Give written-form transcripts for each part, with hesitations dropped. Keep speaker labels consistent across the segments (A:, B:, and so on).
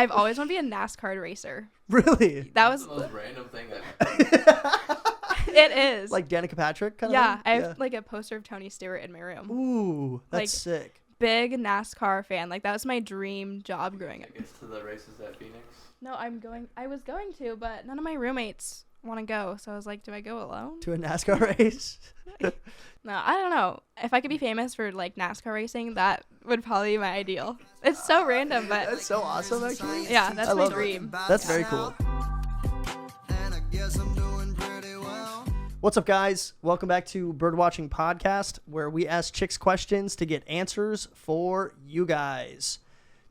A: I've always wanted to be a NASCAR racer.
B: Really?
A: That was
C: the most random thing that.
A: It is.
B: Like Danica Patrick kind of
A: yeah,
B: thing?
A: I have like a poster of Tony Stewart in my room.
B: Ooh, that's
A: Like,
B: sick.
A: Big NASCAR fan. Like that was my dream job growing up.
C: Tickets to the races at Phoenix.
A: No, I was going to, but none of my roommates want to go. So I was like, do I go alone?
B: To a NASCAR race?
A: No, I don't know. If I could be famous for like NASCAR racing, that would probably be my ideal. It's so random, but
B: That's so awesome, actually.
A: yeah, that's
B: I
A: my
B: love it.
A: dream.
B: That's very cool. What's up, guys? Welcome back to Birdwatching Podcast, where we ask chicks questions to get answers for you guys.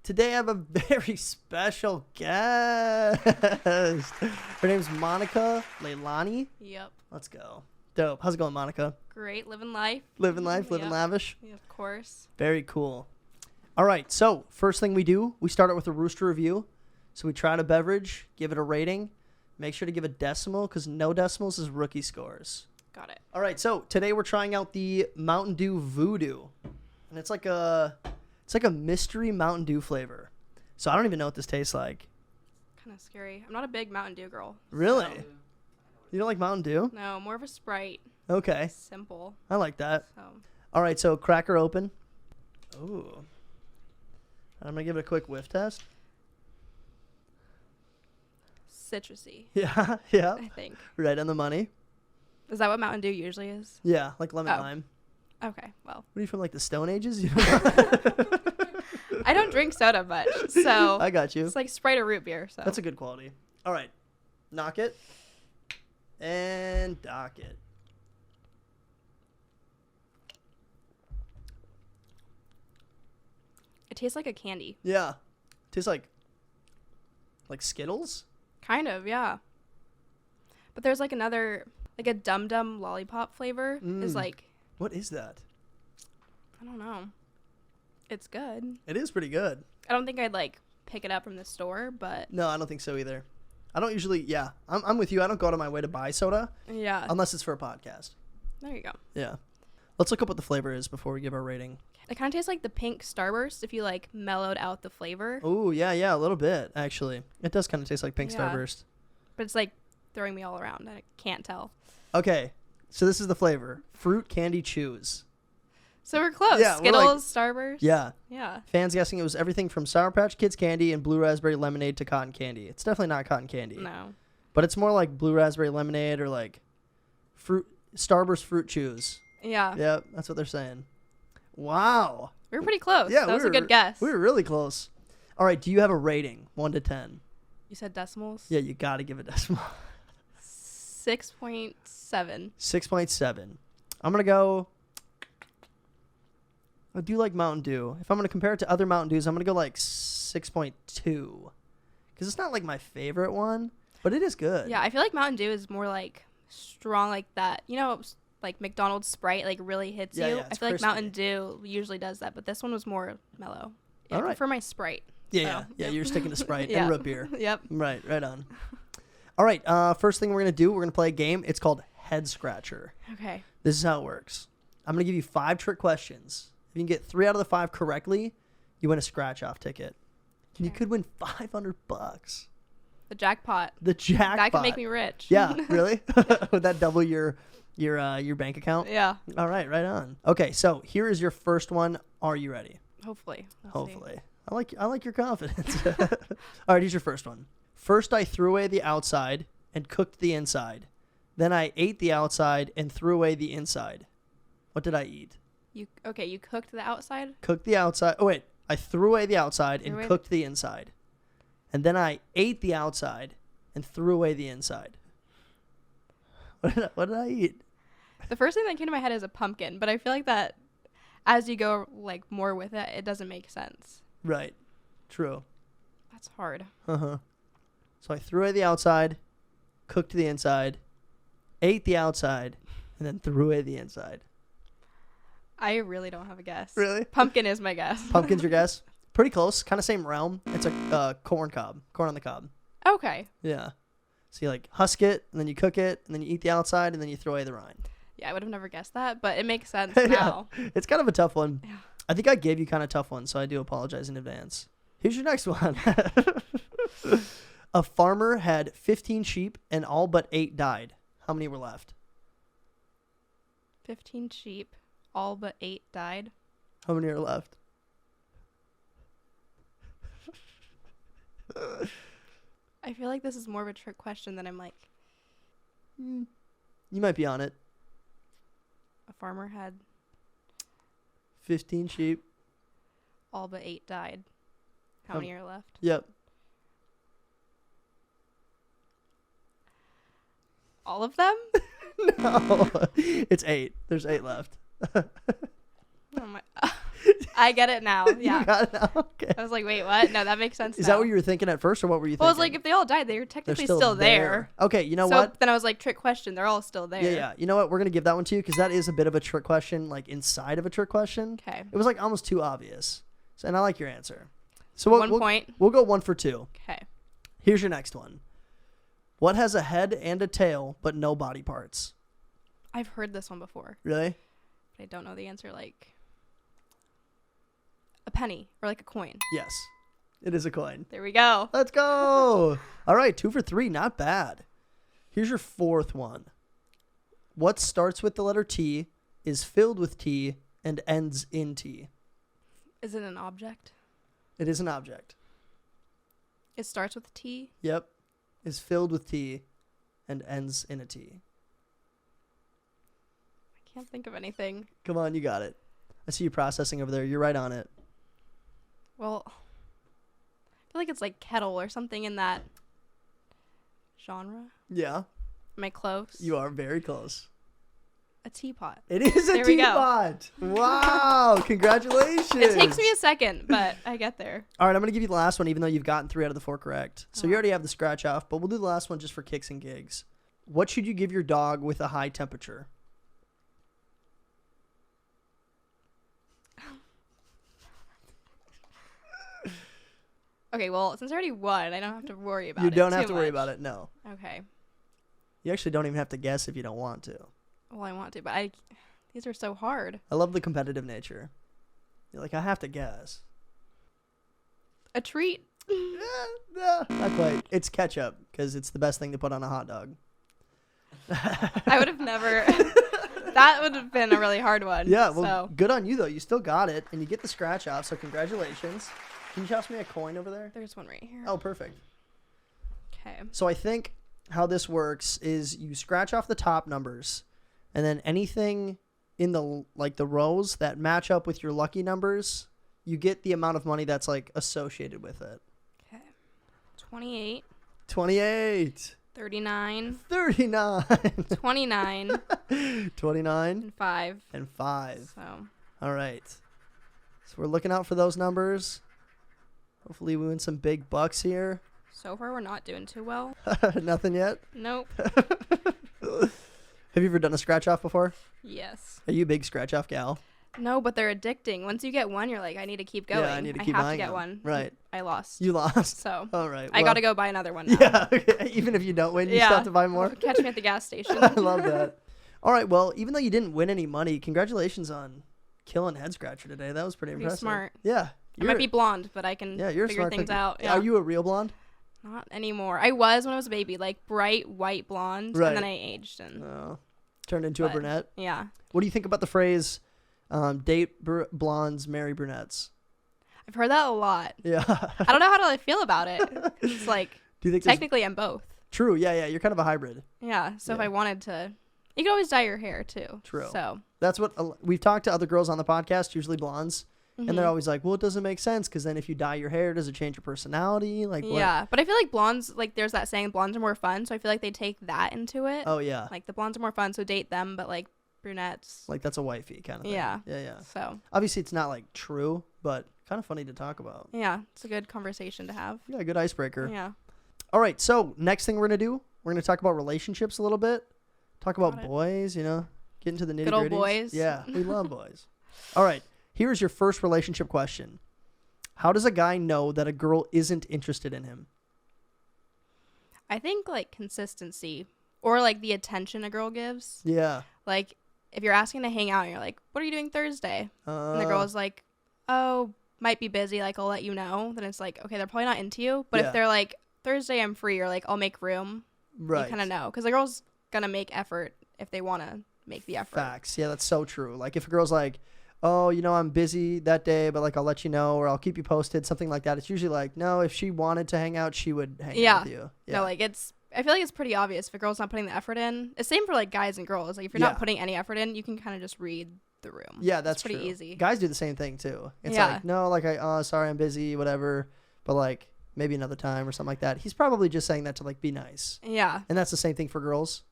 B: Today I have a very special guest. Her name's Monika Leilani.
A: Yep.
B: Let's go. Dope. How's it going, Monika?
A: Great. Living life.
B: Living life, living
A: Yep.
B: lavish.
A: Yeah, of course.
B: Very cool. All right, so first thing we do, we start out with a rooster review. So we try a beverage, give it a rating. Make sure to give a decimal because no decimals is rookie scores.
A: Got it.
B: All right, so today we're trying out the Mountain Dew Voodoo. And it's like a mystery Mountain Dew flavor. So I don't even know what this tastes like.
A: Kind of scary. I'm not a big Mountain Dew girl.
B: Really?
A: So,
B: You don't like Mountain Dew?
A: no, more of a Sprite.
B: Okay,
A: Simple.
B: I like that.
A: So
B: All right, so cracker open. Ooh. I'm going to give it a quick whiff test.
A: citrusy,
B: Yeah, yeah.
A: I think.
B: Right on the money.
A: Is that what Mountain Dew usually is?
B: Yeah, like lemon
A: Oh.
B: lime.
A: Okay, well.
B: What are you from, like the Stone Ages?
A: I don't drink soda much, so
B: I got you.
A: it's like Sprite or root beer. So
B: That's a good quality. All right. Knock it. And dock it.
A: it tastes like a candy.
B: Yeah. Tastes like Skittles?
A: Kind of, yeah. But there's like another, like a Dum Dum lollipop flavor is
B: Mm.
A: like,
B: What is that?
A: I don't know. It's good.
B: It is pretty good.
A: I don't think I'd like pick it up from the store, but
B: No, I don't think so either. I don't usually, yeah. I'm with you. I don't go out of my way to buy soda
A: yeah.
B: unless it's for a podcast.
A: There you go.
B: Yeah. Let's look up what the flavor is before we give our rating.
A: It kind of tastes like the pink Starburst if you like mellowed out the flavor.
B: Oh, yeah, a little bit, actually. It does kind of taste like Pink
A: Yeah.
B: Starburst.
A: But it's like throwing me all around. I can't tell.
B: Okay, so this is the flavor. Fruit Candy Chews.
A: So we're close.
B: Yeah, we're
A: Skittles, Starburst.
B: Yeah.
A: Yeah.
B: Fans guessing it was everything from Sour Patch Kids candy and Blue Raspberry Lemonade to cotton candy. It's definitely not cotton candy.
A: No.
B: But it's more like Blue Raspberry Lemonade or like Starburst Fruit Chews.
A: Yeah.
B: Yep, that's what they're saying. Wow.
A: We were pretty close.
B: Yeah,
A: that was a good guess.
B: We were really close. All right, do you have a rating? 1 to 10.
A: You said decimals?
B: Yeah, you got to give a decimal.
A: 6.7.
B: 6.7. I'm going to go... I do like Mountain Dew. If I'm going to compare it to other Mountain Dews, I'm going to go like 6.2. Because it's not like my favorite one, but it is good.
A: Yeah, I feel like Mountain Dew is more like strong like that. You know, like McDonald's Sprite like really hits
B: Yeah,
A: you.
B: yeah,
A: I
B: it's
A: feel like
B: crispy.
A: Mountain Dew usually does that, but this one was more mellow. Yeah,
B: All
A: I
B: right.
A: prefer my Sprite.
B: Yeah,
A: So,
B: yeah.
A: yep.
B: You're sticking to Sprite
A: Yeah.
B: and root beer.
A: Yep.
B: Right on. All right, first thing we're going to do, we're going to play a game. It's called Head Scratcher.
A: Okay.
B: This is how it works. I'm going to give you 5 trick questions. If you can get 3 out of the 5 correctly, you win a scratch-off ticket. And you
A: Okay.
B: could win $500.
A: The jackpot.
B: The jackpot.
A: That could make me rich.
B: Yeah, really? Would that double your bank account?
A: Yeah.
B: All right, right on. Okay, so here is your first one. Are you ready?
A: Hopefully. We'll see.
B: Hopefully. I like your confidence. All right, here's your first one. First, I threw away the outside and cooked the inside. Then I ate the outside and threw away the inside. What did I eat?
A: You cooked the outside?
B: Cooked the outside. Oh, wait. I threw away the outside and
A: Threw away
B: cooked the inside. And then I ate the outside and threw away the inside. What did I eat?
A: The first thing that came to my head is a pumpkin, but I feel like that as you go like more with it, it doesn't make sense.
B: Right. True.
A: That's hard.
B: Uh-huh. So I threw away the outside, cooked the inside, ate the outside, and then threw away the inside.
A: I really don't have a guess.
B: Really?
A: Pumpkin is my guess.
B: Pumpkin's your guess? Pretty close. Kind of same realm. It's a corn cob. Corn on the cob.
A: Okay.
B: Yeah. So you like husk it, and then you cook it, and then you eat the outside, and then you throw away the rind.
A: Yeah, I would have never guessed that, but it makes sense
B: Yeah.
A: now.
B: It's kind of a tough one.
A: Yeah.
B: I think I gave you kind of tough ones, so I do apologize in advance. Here's your next one. A farmer had 15 sheep and all but 8 died. How many were left?
A: 15 sheep, all but 8 died.
B: How many are left?
A: I feel like this is more of a trick question than I'm like,
B: You might be on it.
A: a farmer had
B: 15 sheep.
A: all but 8 died. How many are left?
B: Yep.
A: All of them?
B: No. It's 8. There's 8 left.
A: Oh my. I get it now. Yeah.
B: You got it now? Okay.
A: I was like, wait, what? No, that makes sense.
B: Is
A: now.
B: that what you were thinking at first, or what were you
A: Well, I
B: thinking?
A: was like, if they all died, they were
B: They're
A: technically still there.
B: Okay, you know
A: So
B: what?
A: then I was like, trick question. They're all still there.
B: Yeah. You know what? We're going to give that one to you because that is a bit of a trick question, like inside of a trick question.
A: Okay.
B: It was like almost too obvious. So, and I like your answer. So
A: One point.
B: We'll go 1 for 2.
A: Okay.
B: Here's your next one. What has a head and a tail but no body parts?
A: I've heard this one before,
B: Really?
A: but I don't know the answer. Like a penny or like a coin.
B: Yes. It is a coin.
A: There we go.
B: Let's go. All right, 2 for 3. Not bad. Here's your 4th one. What starts with the letter T, is filled with T, and ends in T?
A: Is it an object?
B: It is an object.
A: It starts with T.
B: Yep. Is filled with T and ends in a T.
A: I can't think of anything.
B: Come on, you got it. I see you processing over there. You're right on it.
A: Well, I feel like it's like kettle or something in that genre.
B: Yeah.
A: Am I close?
B: You are very close.
A: A teapot.
B: It is a
A: There we go.
B: teapot. Wow. Congratulations.
A: It takes me a second, but I get there.
B: All right, I'm going to give you the last one, even though you've gotten 3 out of the 4 correct. So you
A: Oh.
B: already have the scratch off, but we'll do the last one just for kicks and gigs. What should you give your dog with a high temperature?
A: Okay, well, since I already won, I don't have to worry about it.
B: You don't have
A: too
B: to worry
A: much.
B: about it, no.
A: Okay.
B: You actually don't even have to guess if you don't want to.
A: Well, I want to, but these are so hard.
B: I love the competitive nature. You're like, I have to guess.
A: A treat?
B: Not quite. It's ketchup, because it's the best thing to put on a hot dog.
A: I would have never. That would have been a really hard one.
B: Yeah, well,
A: So.
B: good on you, though. You still got it, and you get the scratch off, so congratulations. Can you toss me a coin over there?
A: There's one right here.
B: Oh, perfect.
A: Okay.
B: So I think how this works is you scratch off the top numbers, and then anything in the the rows that match up with your lucky numbers, you get the amount of money that's like associated with it.
A: Okay. 28,
B: 28,
A: 39,
B: 39,
A: 29,
B: 29,
A: and 5.
B: and 5.
A: So.
B: All right. So we're looking out for those numbers. Hopefully we win some big bucks here.
A: So far, we're not doing too well.
B: Nothing yet?
A: Nope.
B: Have you ever done a scratch off before?
A: Yes.
B: Are you a big scratch off gal?
A: No, but they're addicting. Once you get one, you're like, I need to keep going.
B: Yeah, I need to keep
A: have to
B: buying
A: get
B: them.
A: one.
B: Right.
A: I lost.
B: You lost.
A: So.
B: All right.
A: I got to go buy another one now.
B: Yeah. Okay. Even if you don't win, you still have to buy more.
A: Catch me at the gas station.
B: I love that. All right. Well, even though you didn't win any money, congratulations on killing Head Scratcher today. That was pretty
A: Pretty
B: impressive.
A: smart.
B: Yeah.
A: I might be blonde, but I can
B: you're a
A: figure
B: smart
A: things
B: cookie.
A: out. Yeah.
B: Are you a real blonde?
A: Not anymore. I was when I was a baby, like bright white blonde,
B: Right.
A: and then I aged and
B: No. Turned into a
A: But-
B: brunette.
A: yeah.
B: What do you think about the phrase, date blondes, marry brunettes?
A: I've heard that a lot.
B: Yeah.
A: I don't know how to feel about it. It's like
B: Do you think there's...
A: technically I'm both.
B: True. Yeah. You're kind of a hybrid.
A: Yeah. So if
B: Yeah.
A: I wanted to, you could always dye your hair too.
B: True.
A: So
B: That's what we've talked to other girls on the podcast, usually blondes, and they're
A: mhm.
B: always like, well, it doesn't make sense because then if you dye your hair, does it change your personality? Like, what?
A: yeah. But I feel like blondes, like there's that saying, blondes are more fun. So I feel like they take that into it.
B: Oh, yeah.
A: Like the blondes are more fun, so date them. But like brunettes.
B: Like, that's a wifey kind of thing.
A: Yeah.
B: Yeah.
A: So
B: Obviously, it's not, like, true, but kind of funny to talk about.
A: yeah, it's a good conversation to have.
B: Yeah, good icebreaker.
A: Yeah.
B: All right, so next thing we're going to do, we're going to talk about relationships a little bit. Talk about
A: Got it.
B: boys, get into the nitty-gritties.
A: Good old boys.
B: Yeah, we love boys. All right, here's your first relationship question. How does a guy know that a girl isn't interested in him?
A: I think like consistency or like the attention a girl gives.
B: Yeah.
A: Like if you're asking to hang out and you're like, what are you doing Thursday? And the girl is like, oh, might be busy. Like, I'll let you know. Then it's like, okay, they're probably not into you. But
B: Yeah.
A: if they're like, Thursday I'm free, or like I'll make room.
B: Right.
A: You kind of know, because the girl's gonna make effort if they want to make the effort.
B: Facts. Yeah, that's so true. Like if a girl's like, oh, I'm busy that day, but like I'll let you know, or I'll keep you posted, something like that. It's usually like, no, if she wanted to hang out, she would hang out with you. Yeah.
A: No, like I feel like it's pretty obvious if a girl's not putting the effort in. It's same for like guys and girls. Like if you're not putting any effort in, you can kind of just read the room.
B: Yeah, that's
A: pretty
B: true.
A: easy.
B: Guys do the same thing too. It's like, no, like sorry, I'm busy, whatever, but like maybe another time or something like that. He's probably just saying that to like be nice.
A: Yeah.
B: And that's the same thing for girls.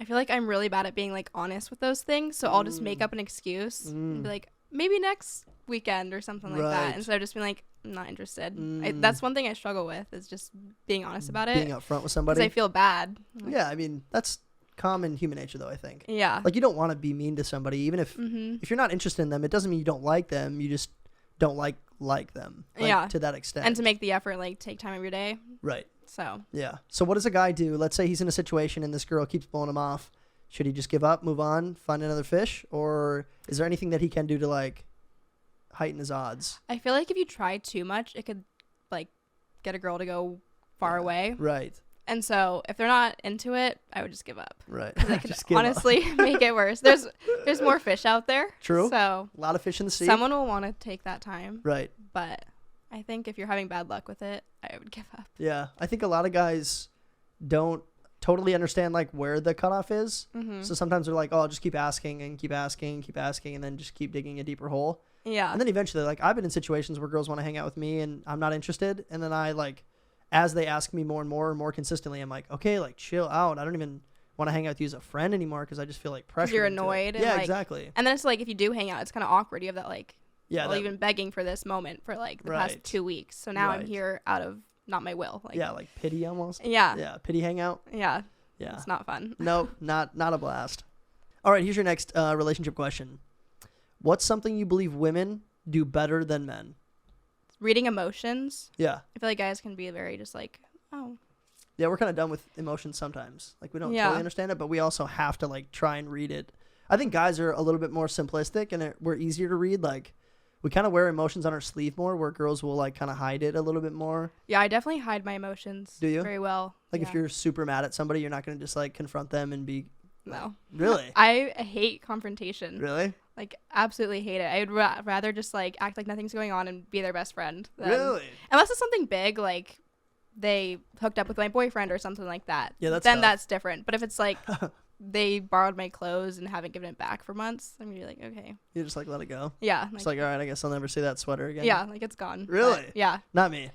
A: I feel like I'm really bad at being like honest with those things, so I'll just make up an excuse and be like, maybe next weekend or something like that, instead of just being like, I'm not interested. That's one thing I struggle with, is just being honest about it.
B: Being upfront with somebody.
A: Because I feel bad. Like,
B: yeah, I mean, that's common human nature though, I think.
A: Yeah.
B: Like you don't want to be mean to somebody, even if you're not interested in them, it doesn't mean you don't like them, you just don't like them. Like, to that extent.
A: And to make the effort, like take time of your day.
B: Right.
A: So.
B: Yeah. So what does a guy do? Let's say he's in a situation and this girl keeps blowing him off. Should he just give up, move on, find another fish? Or is there anything that he can do to like heighten his odds?
A: I feel like if you try too much, it could like get a girl to go far away.
B: Right.
A: And so if they're not into it, I would just give up.
B: Right.
A: Because it could honestly make it worse. There's more fish out there.
B: True.
A: So
B: a lot of fish in the sea.
A: Someone will want to take that time.
B: Right.
A: But I think if you're having bad luck with it, I would give up.
B: Yeah. I think a lot of guys don't totally understand like where the cutoff is. So sometimes they're like, oh, I'll just keep asking and keep asking and keep asking, and then just keep digging a deeper hole.
A: Yeah.
B: And then eventually, like, I've been in situations where girls want to hang out with me and I'm not interested. And then I like, as they ask me more and more consistently, I'm like, okay, like chill out. I don't even want to hang out with you as a friend anymore because I just feel like pressure.
A: You're annoyed.
B: Yeah,
A: like,
B: exactly.
A: And then it's like if you do hang out, it's kind of awkward. You have that like,
B: yeah,
A: well, you've been begging for this moment for like the past 2 weeks. So now I'm here out of not my will. Like,
B: yeah, like pity almost.
A: Yeah.
B: Yeah, pity hangout.
A: Yeah.
B: Yeah.
A: It's not fun.
B: Nope, not a blast. All right, here's your next relationship question. What's something you believe women do better than men?
A: Reading emotions.
B: Yeah.
A: I feel like guys can be very just like, oh.
B: Yeah, we're kind of done with emotions sometimes. Like we don't totally understand it, but we also have to like try and read it. I think guys are a little bit more simplistic and we're easier to read. Like we kind of wear emotions on our sleeve more, where girls will like kind of hide it a little bit more.
A: Yeah, I definitely hide my emotions.
B: Do you?
A: Very well.
B: Like if you're super mad at somebody, you're not going to just like confront them and be.
A: No.
B: Really?
A: I hate confrontation.
B: Really?
A: Like absolutely hate it. I would rather just like act like nothing's going on and be their best friend.
B: Really?
A: Unless it's something big, like they hooked up with my boyfriend or something like that.
B: Yeah,
A: that's different. But if it's like they borrowed my clothes and haven't given it back for months, I'm gonna be like, okay.
B: You just like let it go.
A: Yeah.
B: It's like, all right, I guess I'll never see that sweater again.
A: Yeah, like it's gone.
B: Really?
A: But, yeah.
B: Not me.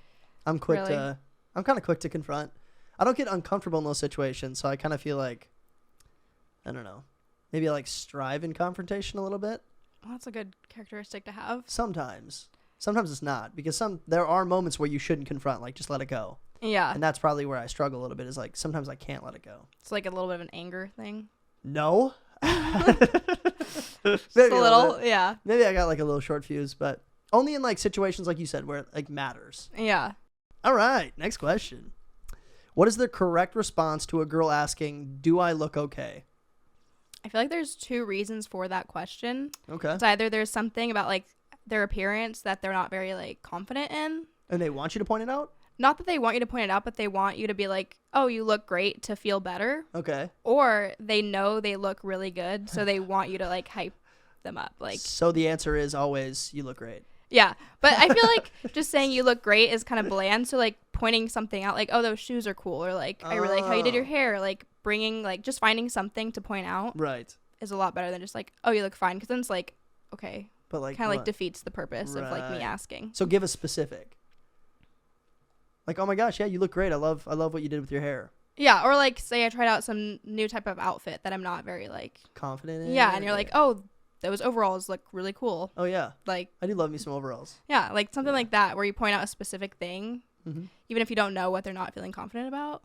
B: I'm quick
A: Really?
B: I'm kind of quick to confront. I don't get uncomfortable in those situations, so I kind of feel like, I don't know, maybe I like strive in confrontation a little bit.
A: Well, that's a good characteristic to have.
B: Sometimes it's not, because there are moments where you shouldn't confront, like just let it go.
A: Yeah.
B: And that's probably where I struggle a little bit, is like sometimes I can't let it go.
A: It's like a little bit of an anger thing.
B: No.
A: Just a little, yeah.
B: Maybe I got like a little short fuse, but only in like situations like you said where it like matters.
A: Yeah.
B: All right, next question. What is the correct response to a girl asking, do I look okay?
A: I feel like there's two reasons for that question.
B: Okay.
A: It's either there's something about like their appearance that they're not very like confident in.
B: And they want you to point it out?
A: Not that they want you to point it out, but they want you to be like, oh, you look great, to feel better.
B: Okay.
A: Or they know they look really good, so they want you to like hype them up. Like,
B: so the answer is always, you look great.
A: yeah. But I feel like just saying you look great is kind of bland. So like pointing something out, like, oh, those shoes are cool, or like, I really like how you did your hair. Like bringing, like, just finding something to point out
B: Right.
A: is a lot better than just like, oh, you look fine. Because then it's like, okay,
B: but like
A: kind of like defeats the purpose of like me
B: Right.
A: asking.
B: So give a specific. Like, oh my gosh, yeah, you look great. I love what you did with your hair.
A: Yeah, or like say I tried out some new type of outfit that I'm not very like
B: Confident in.
A: yeah, and you're like, oh, those overalls look really cool.
B: Oh yeah,
A: Like,
B: I do love me some overalls.
A: yeah, like something like that where you point out a specific thing,
B: Mm-hmm.
A: even if you don't know what they're not feeling confident about.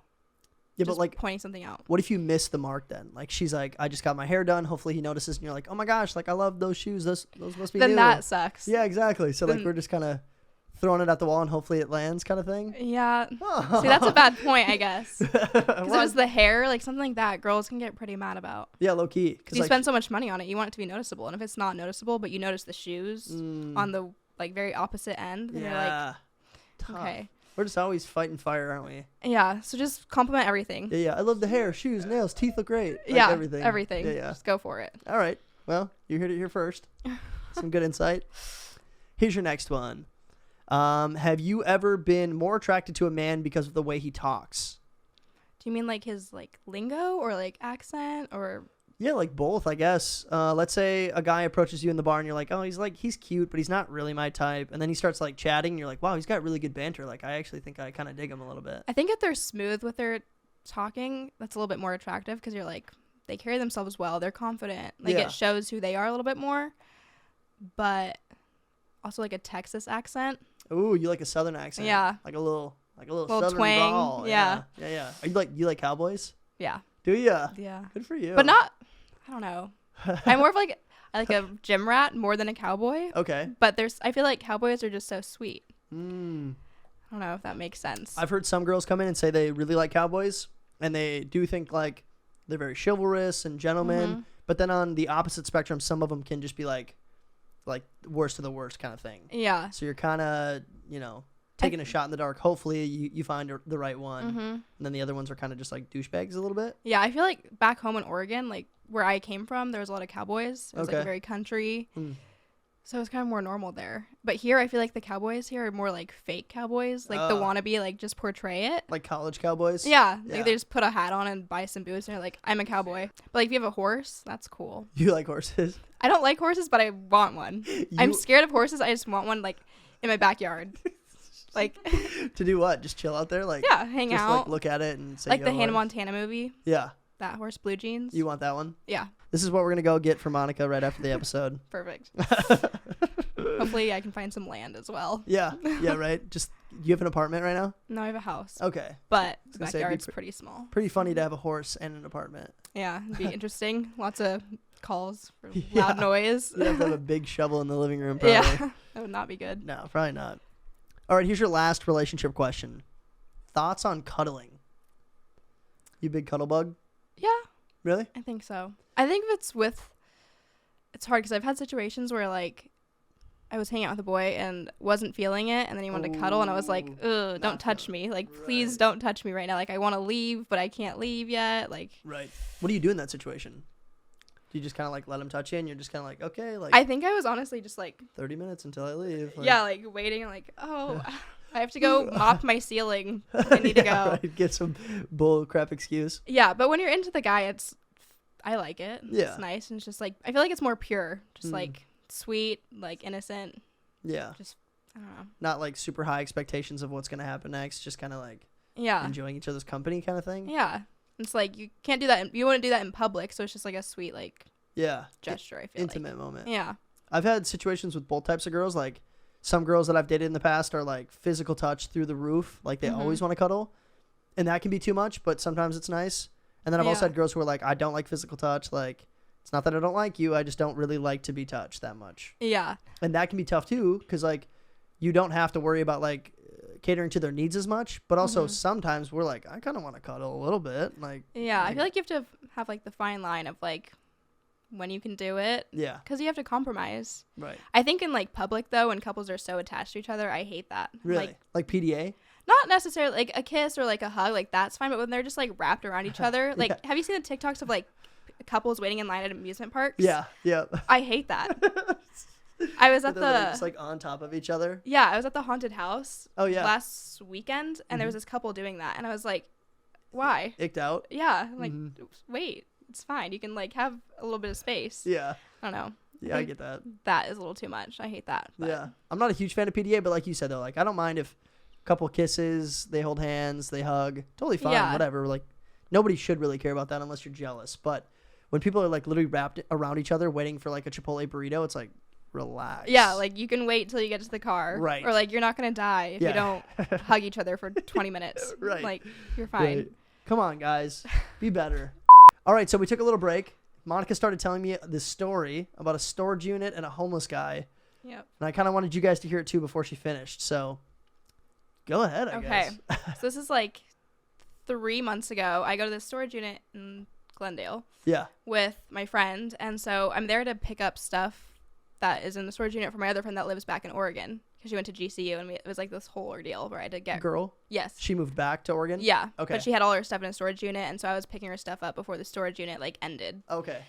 B: Yeah,
A: just
B: but like,
A: pointing something out.
B: what if you miss the mark then? Like, she's like, I just got my hair done. Hopefully he notices, and you're like, oh my gosh, like I love those shoes. Those must be
A: Then
B: new.
A: that sucks.
B: Yeah, exactly. So like
A: Then-
B: we're just kind of throwing it at the wall, and hopefully it lands, kind of thing.
A: Yeah. See, that's a bad point, I guess. Because it
B: Well,
A: was the hair, like something like that, girls can get pretty mad about.
B: yeah, low key.
A: Because you
B: like,
A: spend so much money on it, you want it to be noticeable. And if it's not noticeable, but you notice the shoes on the like very opposite end, then you're like,
B: Tough.
A: okay.
B: We're just always fighting fire, aren't we?
A: Yeah. So just compliment everything.
B: Yeah. I love the hair, shoes, nails, teeth look great. Like
A: Yeah.
B: Everything. Yeah.
A: Just go for it.
B: All right. Well, you heard it here first. Some good insight. Here's your next one. Have you ever been more attracted to a man because of the way he talks?
A: Do you mean like his like lingo or like accent or?
B: Yeah, like both, I guess. Let's say a guy approaches you in the bar and you're like, oh, he's cute, but he's not really my type. And then he starts like chatting and you're like, wow, he's got really good banter. Like, I actually think I kind of dig him a little bit.
A: I think if they're smooth with their talking, that's a little bit more attractive because you're like, they carry themselves well. They're confident. Like it shows who they are a little bit more. But also like a Texas accent.
B: Ooh, you like a Southern accent.
A: Yeah.
B: Like a little
A: little
B: Southern
A: twang.
B: drawl.
A: Yeah.
B: Yeah. Are you like cowboys?
A: Yeah.
B: Do ya?
A: Yeah.
B: Good for you.
A: But not, I don't know. I'm more of like a gym rat more than a cowboy.
B: Okay.
A: But I feel like cowboys are just so sweet. I don't know if that makes sense.
B: I've heard some girls come in and say they really like cowboys, and they do think like they're very chivalrous and gentlemen. But then on the opposite spectrum, some of them can just be like worst of the worst kind of thing.
A: Yeah.
B: So you're kind of, taking a shot in the dark. Hopefully you find the right one. And then the other ones are kind of just like douchebags a little bit.
A: Yeah, I feel like back home in Oregon, like where I came from, there was a lot of cowboys. It was like very country. So it's kind of more normal there. But here, I feel like the cowboys here are more like fake cowboys. Like the wannabe, like just portray it.
B: Like college cowboys?
A: Yeah. Like they just put a hat on and buy some boots and they're like, I'm a cowboy. But like if you have a horse, that's cool.
B: You like horses?
A: I don't like horses, but I want one. I'm scared of horses. I just want one like in my backyard. Like
B: to do what? Just chill out there? Like
A: hang
B: just,
A: out.
B: Like look at it and say
A: like the Hannah Montana movie.
B: Yeah.
A: That horse, Blue Jeans.
B: You want that one?
A: Yeah.
B: This is what we're going to go get for Monika right after the episode.
A: Perfect. Hopefully I can find some land as well.
B: Yeah, right. Just, do you have an apartment right now?
A: No, I have a house.
B: Okay.
A: But the backyard's pretty small.
B: Pretty funny to have a horse and an apartment.
A: Yeah, it'd be interesting. Lots of calls for loud noise.
B: You have to have a big shovel in the living room, probably.
A: Yeah, that would not be good.
B: No, probably not. All right, here's your last relationship question. Thoughts on cuddling? You big cuddle bug?
A: Yeah.
B: Really?
A: I think so. I think if it's hard because I've had situations where like I was hanging out with a boy and wasn't feeling it, and then he wanted to cuddle, and I was like, ugh, don't touch me. Like, please don't touch me right now. Like, I want to leave, but I can't leave yet. Like,
B: right. What do you do in that situation? Do you just kind of like let him touch you, and you're just kind of like, okay, like.
A: I think I was honestly just like
B: 30 minutes until I leave. Like,
A: yeah, like waiting, like, oh, I have to go mop my ceiling. I need to go.
B: Right. Get some bull crap excuse.
A: Yeah, but when you're into the guy, I like it.
B: Yeah.
A: It's nice, and it's just like I feel like it's more pure, just like sweet, like innocent.
B: Yeah.
A: Just I don't know.
B: Not like super high expectations of what's gonna happen next. Just kind of like enjoying each other's company kind of thing.
A: Yeah. It's like you can't do that. You wouldn't do that in public, so it's just like a sweet like gesture. I feel
B: intimate moment.
A: Yeah.
B: I've had situations with both types of girls. Like some girls that I've dated in the past are like physical touch through the roof. Like they always want to cuddle, and that can be too much. But sometimes it's nice. And then I've also had girls who are like, I don't like physical touch. Like, it's not that I don't like you. I just don't really like to be touched that much.
A: Yeah.
B: And that can be tough too, because like you don't have to worry about like catering to their needs as much. But also sometimes we're like, I kind of want to cuddle a little bit. Like,
A: I feel like you have to have like the fine line of like when you can do it.
B: Yeah.
A: Because you have to compromise.
B: Right.
A: I think in like public though, when couples are so attached to each other, I hate that.
B: Really? Like PDA?
A: Not necessarily like a kiss or like a hug, like that's fine. But when they're just like wrapped around each other, like have you seen the TikToks of like couples waiting in line at amusement parks?
B: Yeah. Yeah.
A: I hate that. I was at
B: like, just like on top of each other.
A: Yeah, I was at the haunted house.
B: Oh yeah.
A: Last weekend, and there was this couple doing that, and I was like, why?
B: Icked out.
A: Yeah. I'm like, wait, it's fine. You can like have a little bit of space.
B: Yeah.
A: I don't know.
B: Yeah, I get that.
A: That is a little too much. I hate that. But.
B: Yeah. I'm not a huge fan of PDA, but like you said though, like I don't mind if couple kisses, they hold hands, they hug, totally fine, whatever. Like nobody should really care about that unless you're jealous. But when people are like literally wrapped around each other waiting for like a Chipotle burrito, it's like relax.
A: Yeah, like you can wait till you get to the car,
B: right?
A: Or like you're not gonna die if you don't hug each other for 20 minutes,
B: right?
A: Like you're fine.
B: Right. Come on, guys, be better. All right, so we took a little break. Monika started telling me this story about a storage unit and a homeless guy.
A: Yep.
B: And I kind of wanted you guys to hear it too before she finished. So. Go ahead, I guess.
A: Okay. So this is like 3 months ago. I go to this storage unit in Glendale.
B: Yeah. With
A: my friend. And so I'm there to pick up stuff that is in the storage unit for my other friend that lives back in Oregon. because she went to GCU, and it was like this whole ordeal where I had to get
B: Girl?
A: Yes.
B: She moved back to Oregon?
A: Yeah.
B: Okay.
A: But she had all her stuff in a storage unit, and so I was picking her stuff up before the storage unit like ended.
B: Okay.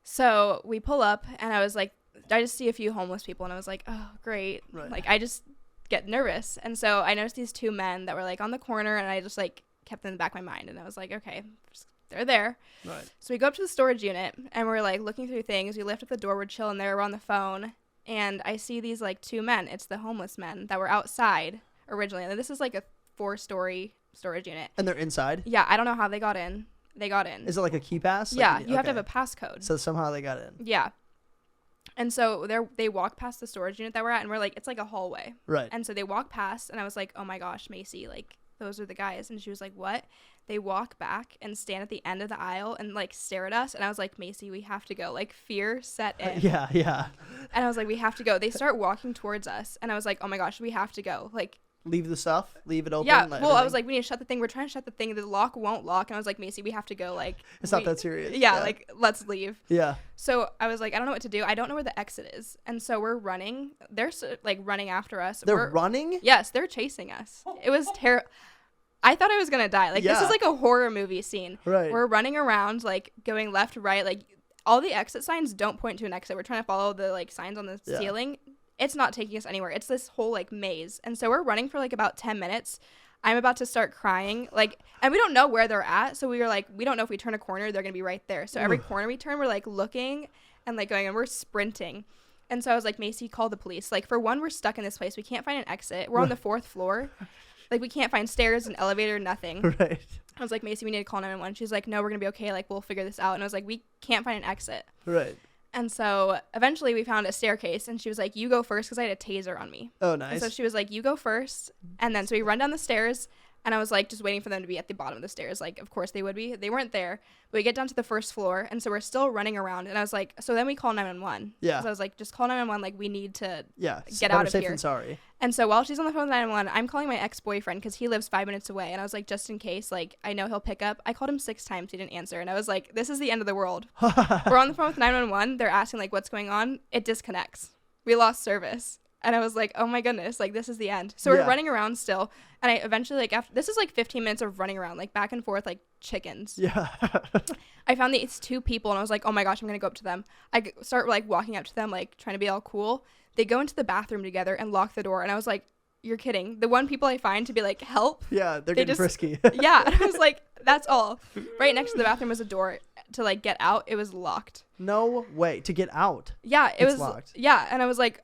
A: So we pull up, and I was like, I just see a few homeless people, and I was like, oh, great.
B: Right.
A: Like, I just get nervous. And so I noticed these 2 men that were like on the corner, and I just like kept them in the back of my mind, and I was like, okay, they're there.
B: Right.
A: So we go up to the storage unit, and we're like looking through things. We lift up the door, we're chilling there, we're on the phone, and I see these like 2 men. It's the homeless men that were outside originally, and this is like a 4-story storage unit.
B: And they're inside?
A: Yeah, I don't know how they got in. They got in.
B: Is it like a key pass?
A: Yeah,
B: like,
A: you have to have a passcode.
B: So somehow they got in.
A: Yeah. And so they walk past the storage unit that we're at, and we're like, it's like a hallway.
B: Right.
A: And so they walk past, and I was like, oh my gosh, Macy, like, those are the guys. And she was like, what? They walk back and stand at the end of the aisle and like stare at us. And I was like, Macy, we have to go. Like, fear set in.
B: Yeah.
A: And I was like, we have to go. They start walking towards us, and I was like, oh my gosh, we have to go. Like,
B: leave the stuff, leave it open.
A: Yeah. Well, I was like, we need to shut the thing. We're trying to shut the thing. The lock won't lock. And I was like, Macy, we have to go. Like,
B: it's not that serious.
A: Yeah, like, let's leave.
B: Yeah.
A: So I was like, I don't know what to do. I don't know where the exit is. And so we're running. They're like running after us.
B: They're running?
A: Yes, they're chasing us. It was terrible. I thought I was going to die. Like, this is like a horror movie scene.
B: Right.
A: We're running around, like, going left, right. Like, all the exit signs don't point to an exit. We're trying to follow the, like, signs on the ceiling. It's not taking us anywhere. It's this whole, like, maze. And so we're running for, like, about 10 minutes. I'm about to start crying. Like, and we don't know where they're at. So we were like, we don't know if we turn a corner, they're going to be right there. So every corner we turn, we're, like, looking and, like, going, and we're sprinting. And so I was like, Macy, call the police. Like, for one, we're stuck in this place. We can't find an exit. We're on the 4th floor. Like, we can't find stairs, an elevator, nothing.
B: Right.
A: I was like, Macy, we need to call 911. She's like, no, we're going to be okay. Like, we'll figure this out. And I was like, we can't find an exit.
B: Right.
A: And so eventually we found a staircase, and she was like, you go first, because I had a taser on me.
B: Oh, nice.
A: And so she was like, you go first. And then so we run down the stairs, and I was like just waiting for them to be at the bottom of the stairs. Like, of course they would be. They weren't there. But we get down to the 1st floor, and so we're still running around. And I was like, so then we call 911.
B: Yeah.
A: So I was like, just call 911. Like, we need to
B: get
A: out of
B: safe
A: here.
B: And sorry.
A: And so while she's on the phone with 911, I'm calling my ex-boyfriend because he lives 5 minutes away. And I was like, just in case, like, I know he'll pick up. I called him 6 times. He didn't answer. And I was like, this is the end of the world. We're on the phone with 911. They're asking, like, what's going on? It disconnects. We lost service. And I was like, oh, my goodness. Like, this is the end. So we're running around still. And I eventually, like, after this is like 15 minutes of running around, like, back and forth, like chickens.
B: Yeah.
A: I found these 2 people, and I was like, oh, my gosh, I'm going to go up to them. I start, like, walking up to them, like, trying to be all cool. They go into the bathroom together and lock the door. And I was like, you're kidding. The one people I find to be like, help.
B: Yeah, they're getting frisky.
A: Yeah. And I was like, that's all. Right next to the bathroom was a door to like get out. It was locked.
B: No way. To get out.
A: Yeah. It was
B: locked.
A: Yeah. And I was like,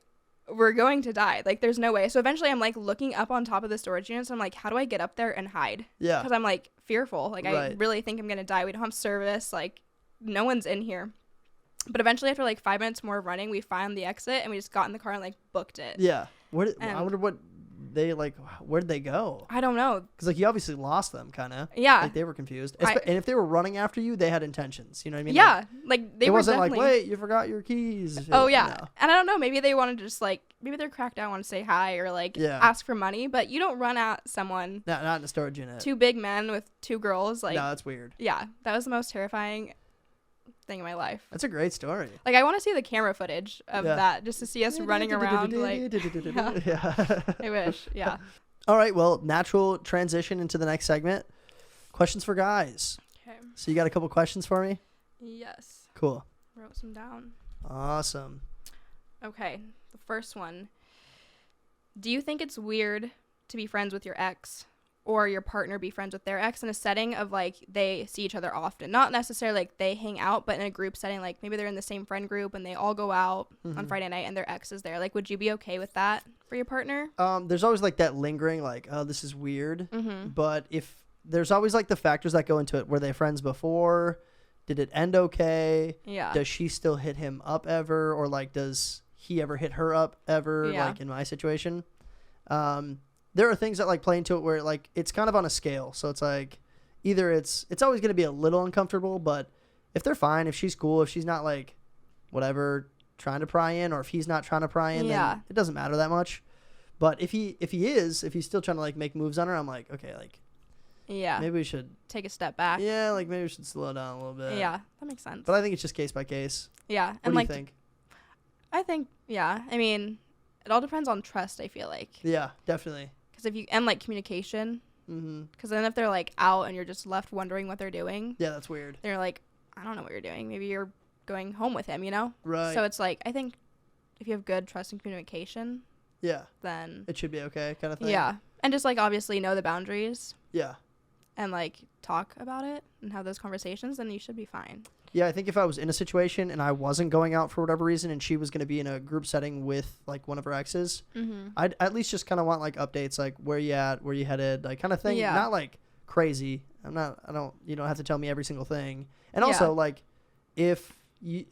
A: we're going to die. Like, there's no way. So eventually I'm like looking up on top of the storage units. I'm like, how do I get up there and hide?
B: Yeah.
A: Because I'm like fearful. Like, I really think I'm going to die. We don't have service. Like, no one's in here. But eventually, after like 5 minutes more of running, we found the exit, and we just got in the car and like booked it.
B: Yeah. I wonder what they like. Where did they go?
A: I don't know.
B: Because like you obviously lost them, kind of.
A: Yeah.
B: Like they were confused. And if they were running after you, they had intentions. You know what I mean?
A: Yeah. Like they
B: it
A: were
B: wasn't
A: definitely...
B: like, wait, you forgot your keys.
A: Oh yeah.
B: No.
A: And I don't know. Maybe they wanted to just like they're cracked out, want to say hi or like ask for money, but you don't run at someone.
B: No, not in a storage unit.
A: 2 big men with 2 girls. Like,
B: no, that's weird.
A: Yeah, that was the most terrifying thing in my life.
B: That's a great story.
A: Like, I want to see the camera footage of that just to see us running around. Like,
B: yeah.
A: I wish. Yeah.
B: All right. Well, natural transition into the next segment. Questions for guys.
A: Okay.
B: So you got a couple questions for me?
A: Yes.
B: Cool.
A: Wrote some down.
B: Awesome.
A: Okay. The first one. Do you think it's weird to be friends with your ex or your partner be friends with their ex in a setting of like they see each other often? Not necessarily like they hang out, but in a group setting, like maybe they're in the same friend group and they all go out on Friday night and their ex is there. Like, would you be okay with that for your partner?
B: There's always like that lingering like, oh, this is weird. But if there's always like the factors that go into it. Were they friends before? Did it end okay?
A: Yeah.
B: Does she still hit him up ever? Or like, does he ever hit her up ever?
A: Yeah.
B: Like in my situation. There are things that like play into it where like it's kind of on a scale. So it's like either it's always going to be a little uncomfortable, but if they're fine, if she's cool, if she's not like whatever trying to pry in, or if he's not trying to pry in, then it doesn't matter that much. But if he's still trying to like make moves on her, I'm like, okay, like maybe we should
A: take a step back.
B: Yeah, like maybe we should slow down a little bit.
A: Yeah, that makes sense.
B: But I think it's just case by case.
A: Yeah.
B: What do you think?
A: I think, yeah. I mean, it all depends on trust, I feel like.
B: Yeah, definitely.
A: Because if you, and like communication.
B: Mm-hmm.
A: Because then if they're like out and you're just left wondering what they're doing.
B: Yeah, that's weird.
A: They're like, I don't know what you're doing. Maybe you're going home with him, you know?
B: Right.
A: So it's like, I think if you have good trust and communication.
B: Yeah.
A: Then.
B: It should be okay, kind of thing.
A: Yeah. And just like obviously know the boundaries.
B: Yeah.
A: And like talk about it and have those conversations, then you should be fine.
B: Yeah, I think if I was in a situation and I wasn't going out for whatever reason and she was going to be in a group setting with like one of her exes, I'd at least just kind of want like updates, like where you at, where you headed, like kind of thing.
A: Yeah.
B: Not like crazy. You don't have to tell me every single thing. And also like if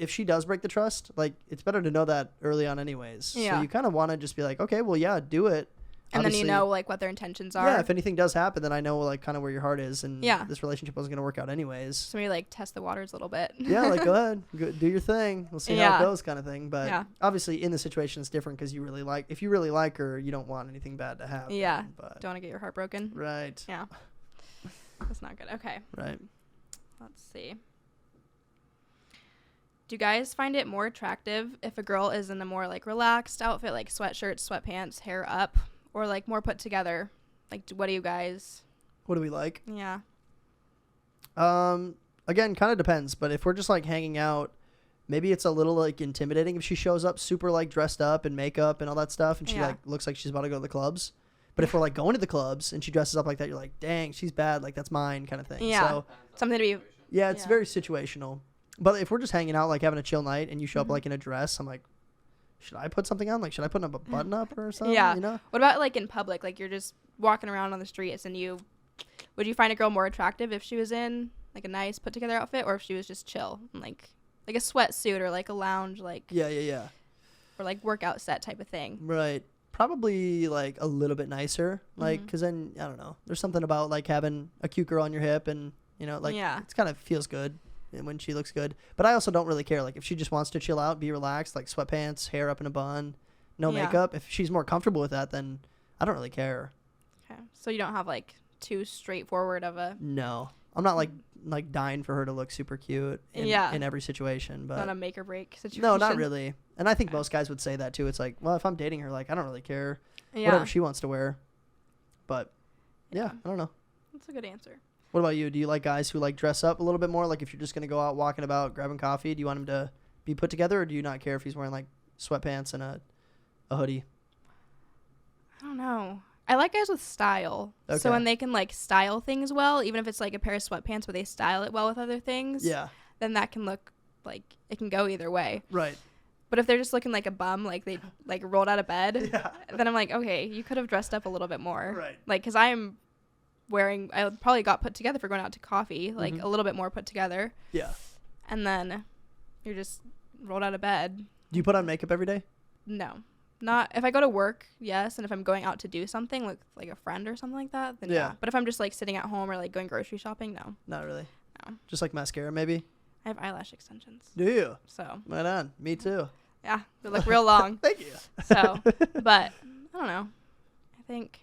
B: she does break the trust, like it's better to know that early on anyways.
A: Yeah.
B: So you kind of want to just be like, okay, well, yeah, do it.
A: And
B: Obviously,
A: then you know like what their intentions are.
B: Yeah, if anything does happen, then I know like kind of where your heart is, and
A: Yeah.
B: this relationship wasn't going to work out anyways.
A: So maybe like test the waters a little bit.
B: Yeah, like go ahead, do your thing. We'll see how
A: Yeah.
B: it goes, kind of thing. But
A: Yeah.
B: obviously, in the situation, it's different because if you really like her, you don't want anything bad to happen.
A: Yeah.
B: But
A: Don't want to get your heart broken.
B: right.
A: Yeah. That's not good. Okay.
B: Right.
A: Let's see. Do you guys find it more attractive if a girl is in a more like relaxed outfit, like sweatshirts, sweatpants, hair up, or like more put together? Like, what do you guys?
B: What do we like?
A: Yeah.
B: Again, kind of depends. But if we're just like hanging out, maybe it's a little like intimidating if she shows up super like dressed up and makeup and all that stuff, and she
A: Yeah.
B: like looks like she's about to go to the clubs. But if we're like going to the clubs and she dresses up like that, you're like, dang, she's bad. Like that's mine, kind of thing.
A: Yeah.
B: So
A: Something to be.
B: yeah, it's
A: Yeah.
B: very situational. But if we're just hanging out, like having a chill night, and you show up
A: Mhm.
B: like in a dress, I'm like, should I put something on? Like, should I put a button up or something?
A: Yeah.
B: You know?
A: What about like in public? Like you're just walking around on the streets, and would you find a girl more attractive if she was in like a nice put together outfit, or if she was just chill and like a sweatsuit or like a lounge
B: Yeah.
A: or like workout set type of thing?
B: Right. Probably like a little bit nicer, like,
A: Mhm.
B: because then I don't know. There's something about like having a cute girl on your hip, and like
A: Yeah.
B: it's kind of feels good when she looks good. But I also don't really care. Like if she just wants to chill out, be relaxed, like sweatpants, hair up in a bun, no
A: Yeah.
B: makeup. If she's more comfortable with that, then I don't really care.
A: Okay. So you don't have like too straightforward of a
B: No, I'm not like dying for her to look super cute in every situation. But
A: not a make or break situation.
B: no, not really. And I think
A: Okay.
B: most guys would say that too. It's like, well, if I'm dating her, like I don't really care
A: Yeah.
B: whatever she wants to wear. But yeah, I don't know.
A: That's a good answer.
B: What about you? Do you like guys who like dress up a little bit more? Like if you're just gonna go out walking about grabbing coffee, do you want him to be put together, or do you not care if he's wearing like sweatpants and a hoodie?
A: I don't know. I like guys with style.
B: Okay.
A: So when they can like style things well, even if it's like a pair of sweatpants, but they style it well with other things,
B: Yeah.
A: then that can look like it can go either way.
B: Right.
A: But if they're just looking like a bum, like they like rolled out of bed,
B: Yeah.
A: then I'm like, okay, you could have dressed up a little bit more.
B: Right.
A: Like, because I probably got put together for going out to coffee, like
B: Mhm.
A: a little bit more put together.
B: Yeah.
A: And then you're just rolled out of bed.
B: Do you put on makeup every day?
A: No. Not if I go to work, yes, and if I'm going out to do something with like a friend or something like that, then
B: Yeah.
A: yeah. But if I'm just like sitting at home or like going grocery shopping, no.
B: Not really.
A: No.
B: Just like mascara, maybe.
A: I have eyelash extensions.
B: Do you?
A: So,
B: Right on. Me too.
A: yeah, they look real long.
B: Thank you.
A: So, but I don't know. I think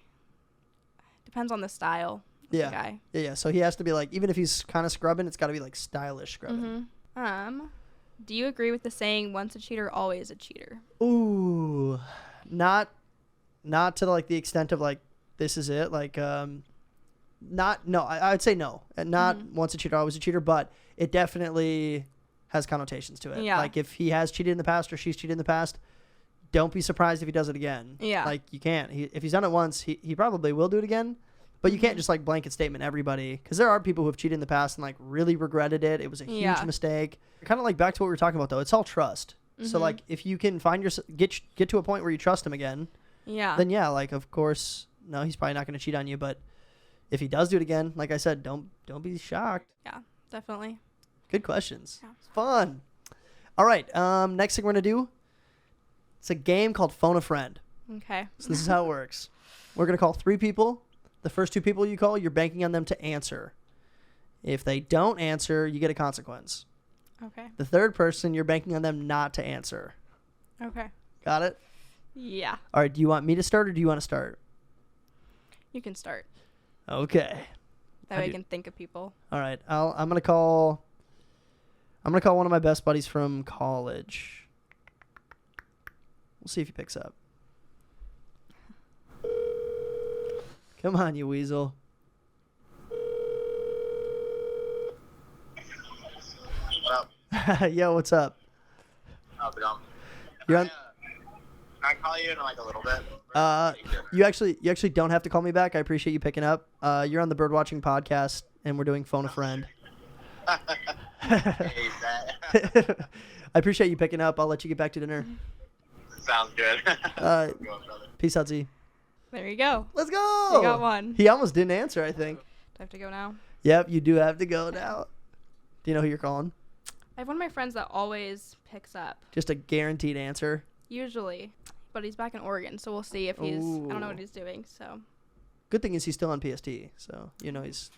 A: depends on the style of
B: Yeah.
A: the guy.
B: Yeah. So he has to be like, even if he's kind of scrubbing, it's got to be like stylish scrubbing.
A: Do you agree with the saying once a cheater, always a cheater?
B: Ooh, not to like the extent of like this is it. Like not no. I'd say no, and not once a cheater, always a cheater. But it definitely has connotations to it.
A: Yeah.
B: Like if he has cheated in the past or she's cheated in the past, don't be surprised if he does it again.
A: Yeah.
B: Like you can't. If he's done it once, he probably will do it again. But you can't just like blanket statement everybody, because there are people who have cheated in the past and like really regretted it. It was a huge
A: Yeah.
B: mistake. Kind of like back to what we were talking about though. It's all trust. So like if you can find get to a point where you trust him again,
A: Yeah.
B: then yeah, like of course, no, he's probably not going to cheat on you. But if he does do it again, like I said, don't be shocked.
A: Yeah, definitely.
B: Good questions.
A: Yeah.
B: It's fun. All right. Next thing we're gonna do. It's a game called Phone a Friend.
A: Okay.
B: So this is how it works. We're gonna call 3 people. The first 2 people you call, you're banking on them to answer. If they don't answer, you get a consequence.
A: Okay.
B: The third person, you're banking on them not to answer.
A: Okay.
B: Got it?
A: Yeah.
B: All right. Do you want me to start or do you want to start?
A: You can start.
B: Okay.
A: That way I can think of people.
B: All right. I'm gonna call one of my best buddies from college. We'll see if he picks up. Come on, you weasel. Yo, what's up? You're on.
D: Can I call you in like a little bit?
B: You actually don't have to call me back. I appreciate you picking up. You're on the Birdwatching Podcast, and we're doing Phone a Friend.
D: Hey, that
B: I appreciate you picking up. I'll let you get back to dinner.
D: sounds good.
B: Peace out, Z.
A: There you go.
B: Let's go.
A: You got one.
B: He almost didn't answer, I think.
A: Do I have to go now?
B: Yep, you do have to go now. Do you know who you're calling?
A: I have one of my friends that always picks up.
B: Just a guaranteed answer.
A: Usually. But he's back in Oregon, so we'll see if he's... I don't know what
B: Ooh.
A: he's doing, so...
B: Good thing is he's still on PST, so he's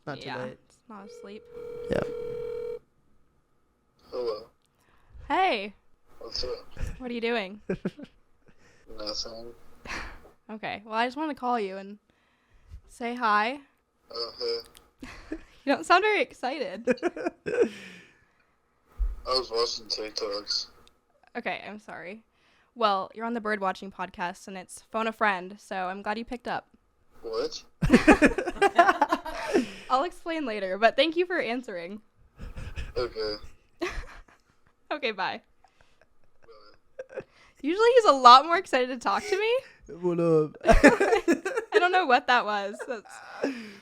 B: not too late.
A: It's not asleep.
B: Yep.
D: Hello.
A: Hey!
D: What's up?
A: What are you doing?
D: Nothing.
A: Okay, well, I just wanted to call you and say hi. You don't sound very excited.
D: I was watching TikToks.
A: Okay, I'm sorry. Well, you're on the Birdwatching Podcast, and it's Phone a Friend, so I'm glad you picked up.
D: What?
A: I'll explain later, but thank you for answering.
D: Okay.
A: Okay, bye. Usually he's a lot more excited to talk to me.
B: What up?
A: I don't know what that was.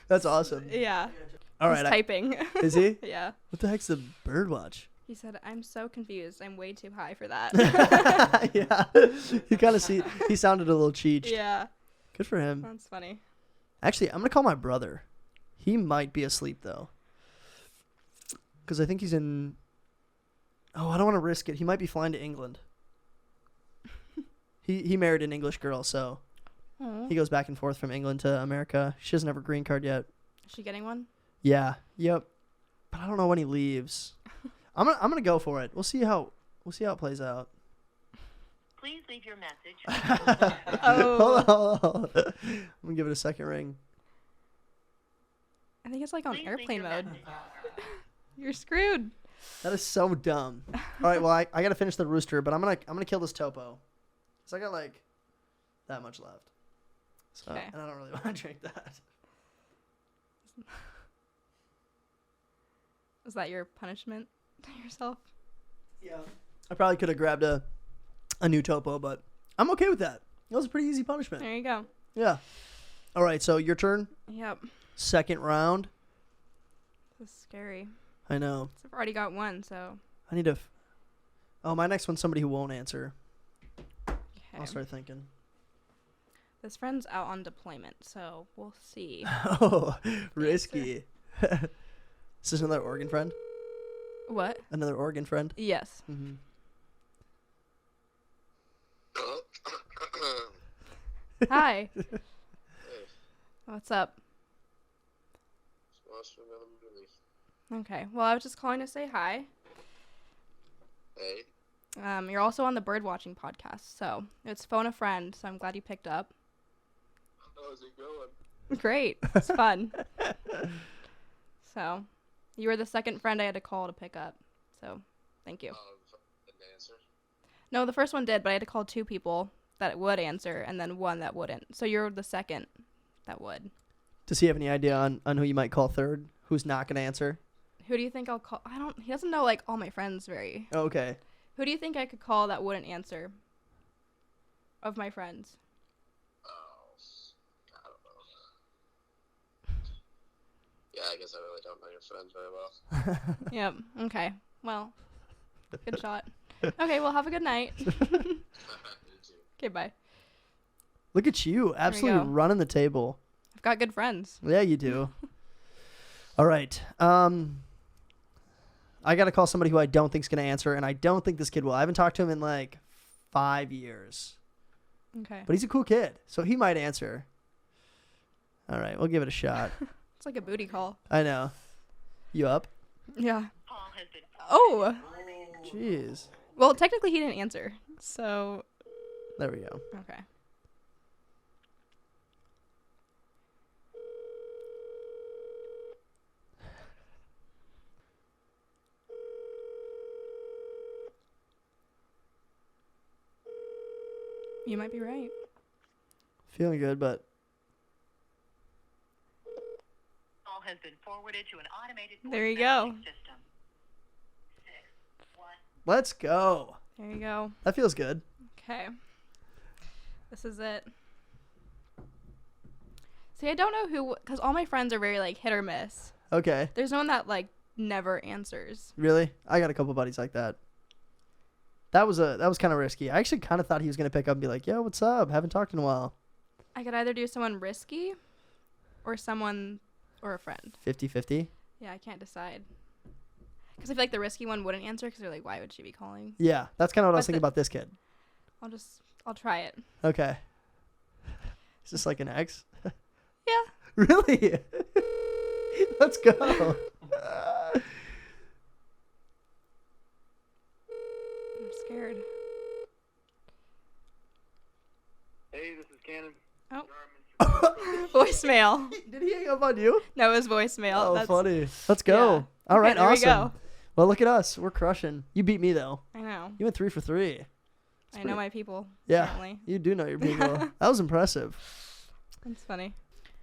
B: That's awesome.
A: Yeah.
B: All
A: He's
B: right.
A: typing.
B: Is he?
A: Yeah.
B: What the heck's the Birdwatch?
A: He said, I'm so confused. I'm way too high for that.
B: Yeah. You kind of see. He sounded a little cheeched.
A: Yeah.
B: Good for him.
A: That's funny.
B: Actually, I'm gonna call my brother. He might be asleep though. Because I think he's in. Oh, I don't want to risk it. He might be flying to England. He married an English girl, so
A: Aw.
B: he goes back and forth from England to America. She doesn't have her green card yet.
A: Is she getting one?
B: Yeah. Yep. But I don't know when he leaves. I'm gonna go for it. We'll see how it plays out.
E: Please leave your message.
A: Oh.
B: Hold on. I'm gonna give it a second ring.
A: I think it's like on
E: Please leave
A: airplane
E: your
A: mode.
E: message.
A: You're screwed.
B: That is so dumb. All right, well I gotta finish the rooster, but I'm gonna kill this topo. Cause I got like that much left. So
A: Okay.
B: and I don't really want to drink that.
A: Is that your punishment to yourself?
B: Yeah. I probably could have grabbed a new topo, but I'm okay with that. That was a pretty easy punishment.
A: There you go.
B: Yeah. All right, so your turn.
A: Yep.
B: Second round.
A: This is scary.
B: I know.
A: I've already got one, so.
B: I need to. Oh, my next one's somebody who won't answer.
A: Okay.
B: I'll start thinking.
A: This friend's out on deployment, so we'll see.
B: Oh, risky. Is this another Oregon friend?
A: What?
B: Another Oregon friend?
A: Yes.
B: Mm-hmm.
A: Hi. What's up?
D: Watching another movie.
A: Okay. Well, I was just calling to say hi.
D: Hey.
A: You're also on the Birdwatching Podcast, so it's Phone a Friend, so I'm glad you picked up.
D: How's it going?
A: Great. It's fun. So, you were the second friend I had to call to pick up, so thank you.
D: Didn't answer.
A: No, the first one did, but I had to call two people that would answer and then one that wouldn't. So you're the second that would.
B: Does he have any idea on who you might call third? Who's not going to answer?
A: Who do you think I'll call? He doesn't know like all my friends very.
B: Oh, okay.
A: Who do you think I could call that wouldn't answer? Of my friends.
D: Oh, I don't know. Yeah, I guess I really don't know your friends very well.
A: Yep. Okay. Well, good shot. Okay, well, have a good night.
D: You too.
A: Okay, bye.
B: Look at you, absolutely
A: go.
B: running the table.
A: I've got good friends.
B: Yeah, you do. All right. I got to call somebody who I don't think's going to answer, and I don't think this kid will. I haven't talked to him in like 5 years.
A: Okay.
B: But he's a cool kid, so he might answer. All right, we'll give it a shot.
A: It's like a booty call.
B: I know. You up?
A: Yeah.
E: Call has been
A: Oh.
B: Jeez.
A: Well, technically he didn't answer. So,
B: There we go.
A: okay. You might be right.
B: Feeling good, but
E: has been forwarded to an automated voice
A: There you
E: messaging
A: go.
E: system. 6 1
B: Let's go.
A: There you go.
B: That feels good.
A: Okay. This is it. See, I don't know who, because all my friends are very, like, hit or miss.
B: Okay.
A: There's no one that, like, never answers.
B: Really? I got a couple buddies like that. That was kind of risky. I actually kind of thought he was going to pick up and be like, yo, what's up? Haven't talked in a while.
A: I could either do someone risky or a friend.
B: 50-50?
A: Yeah, I can't decide. Because I feel like the risky one wouldn't answer because they're like, why would she be calling?
B: Yeah, that's kind of what I was
A: But
B: thinking about this kid.
A: I'll try it.
B: Okay. Is this like an ex?
A: Yeah.
B: Really? Let's go.
A: I'm scared.
D: Hey, this is Cannon.
A: Voicemail.
B: Did he hang up on you?
A: No, it was voicemail.
B: Oh,
A: That's
B: funny. Let's go.
A: Yeah.
B: All right,
A: Okay, there we
B: awesome.
A: go.
B: Well, look at us. We're crushing. You beat me, though.
A: I know.
B: You went 3 for 3.
A: I know my people.
B: Yeah,
A: Apparently.
B: you do know your people. That was impressive.
A: That's funny.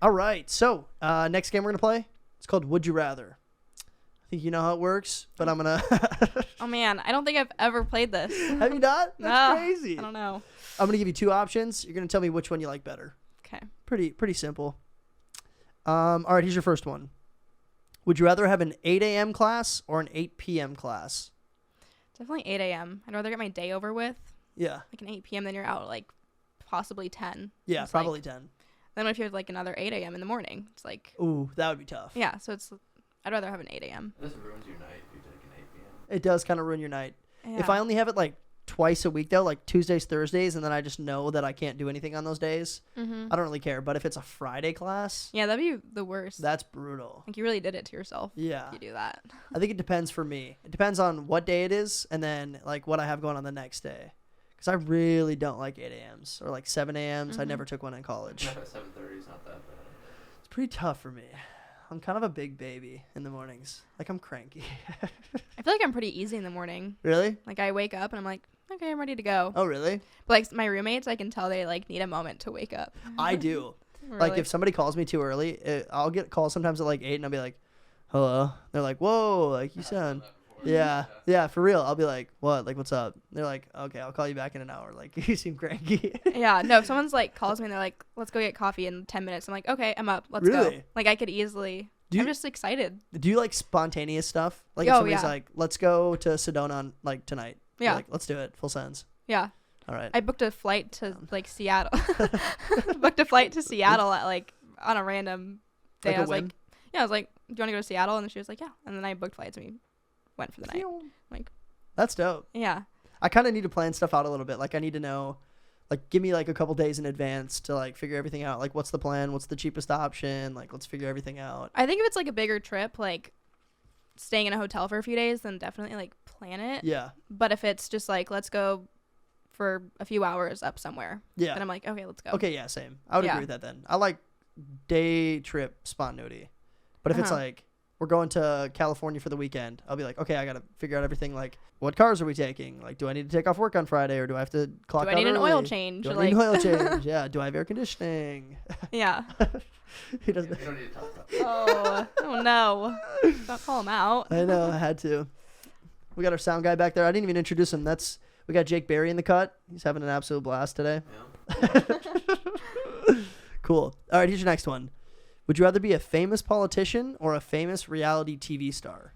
B: All right, so next game we're going to play, it's called Would You Rather. I think you know how it works, but I'm going to...
A: Oh, man. I don't think I've ever played this.
B: Have you not? That's
A: No,
B: crazy.
A: I don't know.
B: I'm going to give you 2 options. You're going to tell me which one you like better.
A: Okay.
B: Pretty simple. All right, here's your first one. Would you rather have an 8 a.m. class or an 8 p.m. class?
A: Definitely 8 a.m. I'd rather get my day over with.
B: Yeah.
A: Like an 8 p.m. Then you're out at like possibly 10.
B: Yeah,
A: It's
B: probably
A: like,
B: 10.
A: Then what if you have like another 8 a.m. in the morning? It's like,
B: Ooh, that would be tough.
A: yeah. So I'd rather have an 8 a.m.
C: This ruins your night if you take an 8 p.m.
B: It does kind of ruin your night.
A: Yeah.
B: If I only have it like twice a week, though, like Tuesdays, Thursdays, and then I just know that I can't do anything on those days,
A: Mm-hmm.
B: I don't really care. But if it's a Friday class,
A: Yeah, that'd be the worst.
B: that's brutal.
A: Like you really did it to yourself.
B: Yeah.
A: If you do that.
B: I think it depends for me. It depends on what day it is and then like what I have going on the next day. Because I really don't like 8 a.m.s or like 7 a.m.s. I
A: Mhm.
B: never took one in college.
C: 7:30 is not that bad.
B: It's pretty tough for me. I'm kind of a big baby in the mornings. Like I'm cranky.
A: I feel like I'm pretty easy in the morning.
B: Really?
A: Like I wake up and I'm like, okay, I'm ready to go.
B: Oh, really?
A: But like my roommates, I can tell they like need a moment to wake up.
B: I do. Like
A: Really.
B: if somebody calls me too early, I'll get calls sometimes at like 8 and I'll be like, hello. They're like, whoa, like you sound. Yeah, yeah, for real. I'll be like, what? Like, what's up? They're like, okay, I'll call you back in an hour. Like, you seem cranky.
A: Yeah, no, if someone's like calls me and they're like, let's go get coffee in 10 minutes. I'm like, okay, I'm up. Let's go.
B: Really?
A: Like I could easily.
B: Do you-
A: I'm just excited.
B: Do you like spontaneous stuff? Like, if
A: Oh,
B: somebody's
A: yeah.
B: like, let's go to Sedona on, like tonight. You're
A: Yeah.
B: like, let's do it. Full sends.
A: Yeah.
B: All right.
A: I booked a flight to like Seattle. Booked a flight to Seattle at like on a random day.
B: Like a
A: I was
B: whim?
A: like, yeah, I was like, do you want to go to Seattle? And she was like, yeah. And then I booked flights and we went for the night. Like,
B: That's dope.
A: yeah.
B: I kind of need to plan stuff out a little bit. Like, I need to know, like, give me like a couple days in advance to like figure everything out. Like, what's the plan? What's the cheapest option? Like, let's figure everything out.
A: I think if it's like a bigger trip, like staying in a hotel for a few days, then definitely like plan it.
B: Yeah.
A: But if it's just like, let's go for a few hours up somewhere,
B: Yeah.
A: then I'm like, okay, let's go.
B: Okay, yeah, same. I would
A: Yeah.
B: agree with that then. I like day trip spontaneity. But if it's
A: Uh-huh.
B: like we're going to California for the weekend, I'll be like, okay, I got to figure out everything. Like, what cars are we taking? Like, do I need to take off work on Friday or do I have to clock
A: Do
B: out
A: I need an oil
B: early?
A: change?
B: Do
A: Or,
B: I need an
A: like-
B: oil change? Yeah. Do I have air conditioning?
A: Yeah.
B: He doesn't.
C: You don't need to talk about that.
A: Oh no. Don't call him out.
B: I know. I had to. We got our sound guy back there. I didn't even introduce him. We got Jake Berry in the cut. He's having an absolute blast today.
C: Yeah.
B: Cool. All right, here's your next one. Would you rather be a famous politician or a famous reality TV star?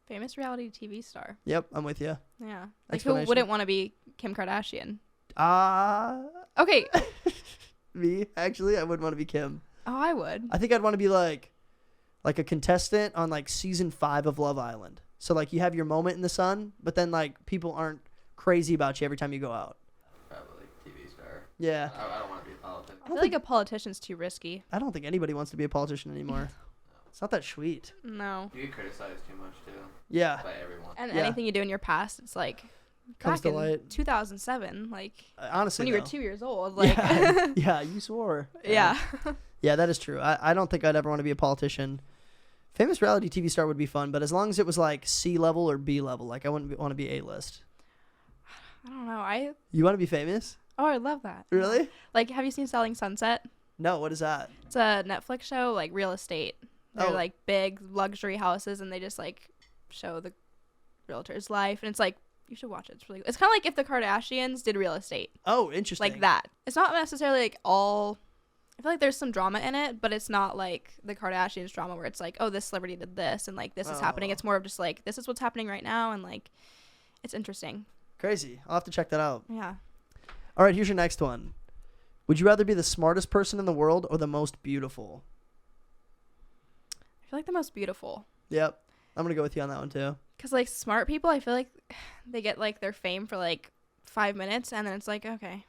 A: Famous reality TV star.
B: Yep, I'm with you.
A: Yeah. Like who
B: Explanation.
A: wouldn't want to be Kim Kardashian?
B: Okay.
A: Okay.
B: Me, actually, I wouldn't want to be Kim.
A: Oh, I would.
B: I think I'd want to be like a contestant on like season 5 of Love Island. So like you have your moment in the sun, but then like people aren't crazy about you every time you go out.
C: Probably TV star.
B: Yeah.
C: I don't want to be a politician.
A: I feel like a politician's too risky.
B: I don't think anybody wants to be a politician anymore. It's not that sweet.
A: No.
C: You get criticized too much too
B: Yeah.
C: by everyone.
A: And
B: Yeah.
A: anything you do in your past, it's like
B: Comes
A: back
B: to
A: in
B: light.
A: 2007, like
B: Honestly,
A: when you were
B: though.
A: 2 years old. Like
B: Yeah. Yeah, you swore.
A: yeah.
B: Yeah, that is true. I don't think I'd ever want to be a politician. Famous reality TV star would be fun, but as long as it was like C level or B level, like I wouldn't want to be A list.
A: I don't know.
B: You want to be famous?
A: I love that.
B: Really?
A: Like, have you seen Selling Sunset?
B: No, what is that?
A: It's a Netflix show, like real estate. They're
B: Oh.
A: like big luxury houses, and they just like show the realtor's life, and it's like you should watch it. It's kind of like if the Kardashians did real estate,
B: Oh, interesting.
A: like that. It's not necessarily like all. I feel like there's some drama in it, but it's not like the Kardashians drama where it's like, oh, this celebrity did this and like this is happening. It's more of just like this is what's happening right now, and like it's interesting.
B: Crazy. I'll have to check that out.
A: Yeah.
B: All right, here's your next one. Would you rather be the smartest person in the world or the most beautiful?
A: I feel like the most beautiful.
B: Yep. I'm going to go with you on that one too.
A: Because, like, smart people, I feel like they get, like, their fame for, like, 5 minutes, and then it's like, okay.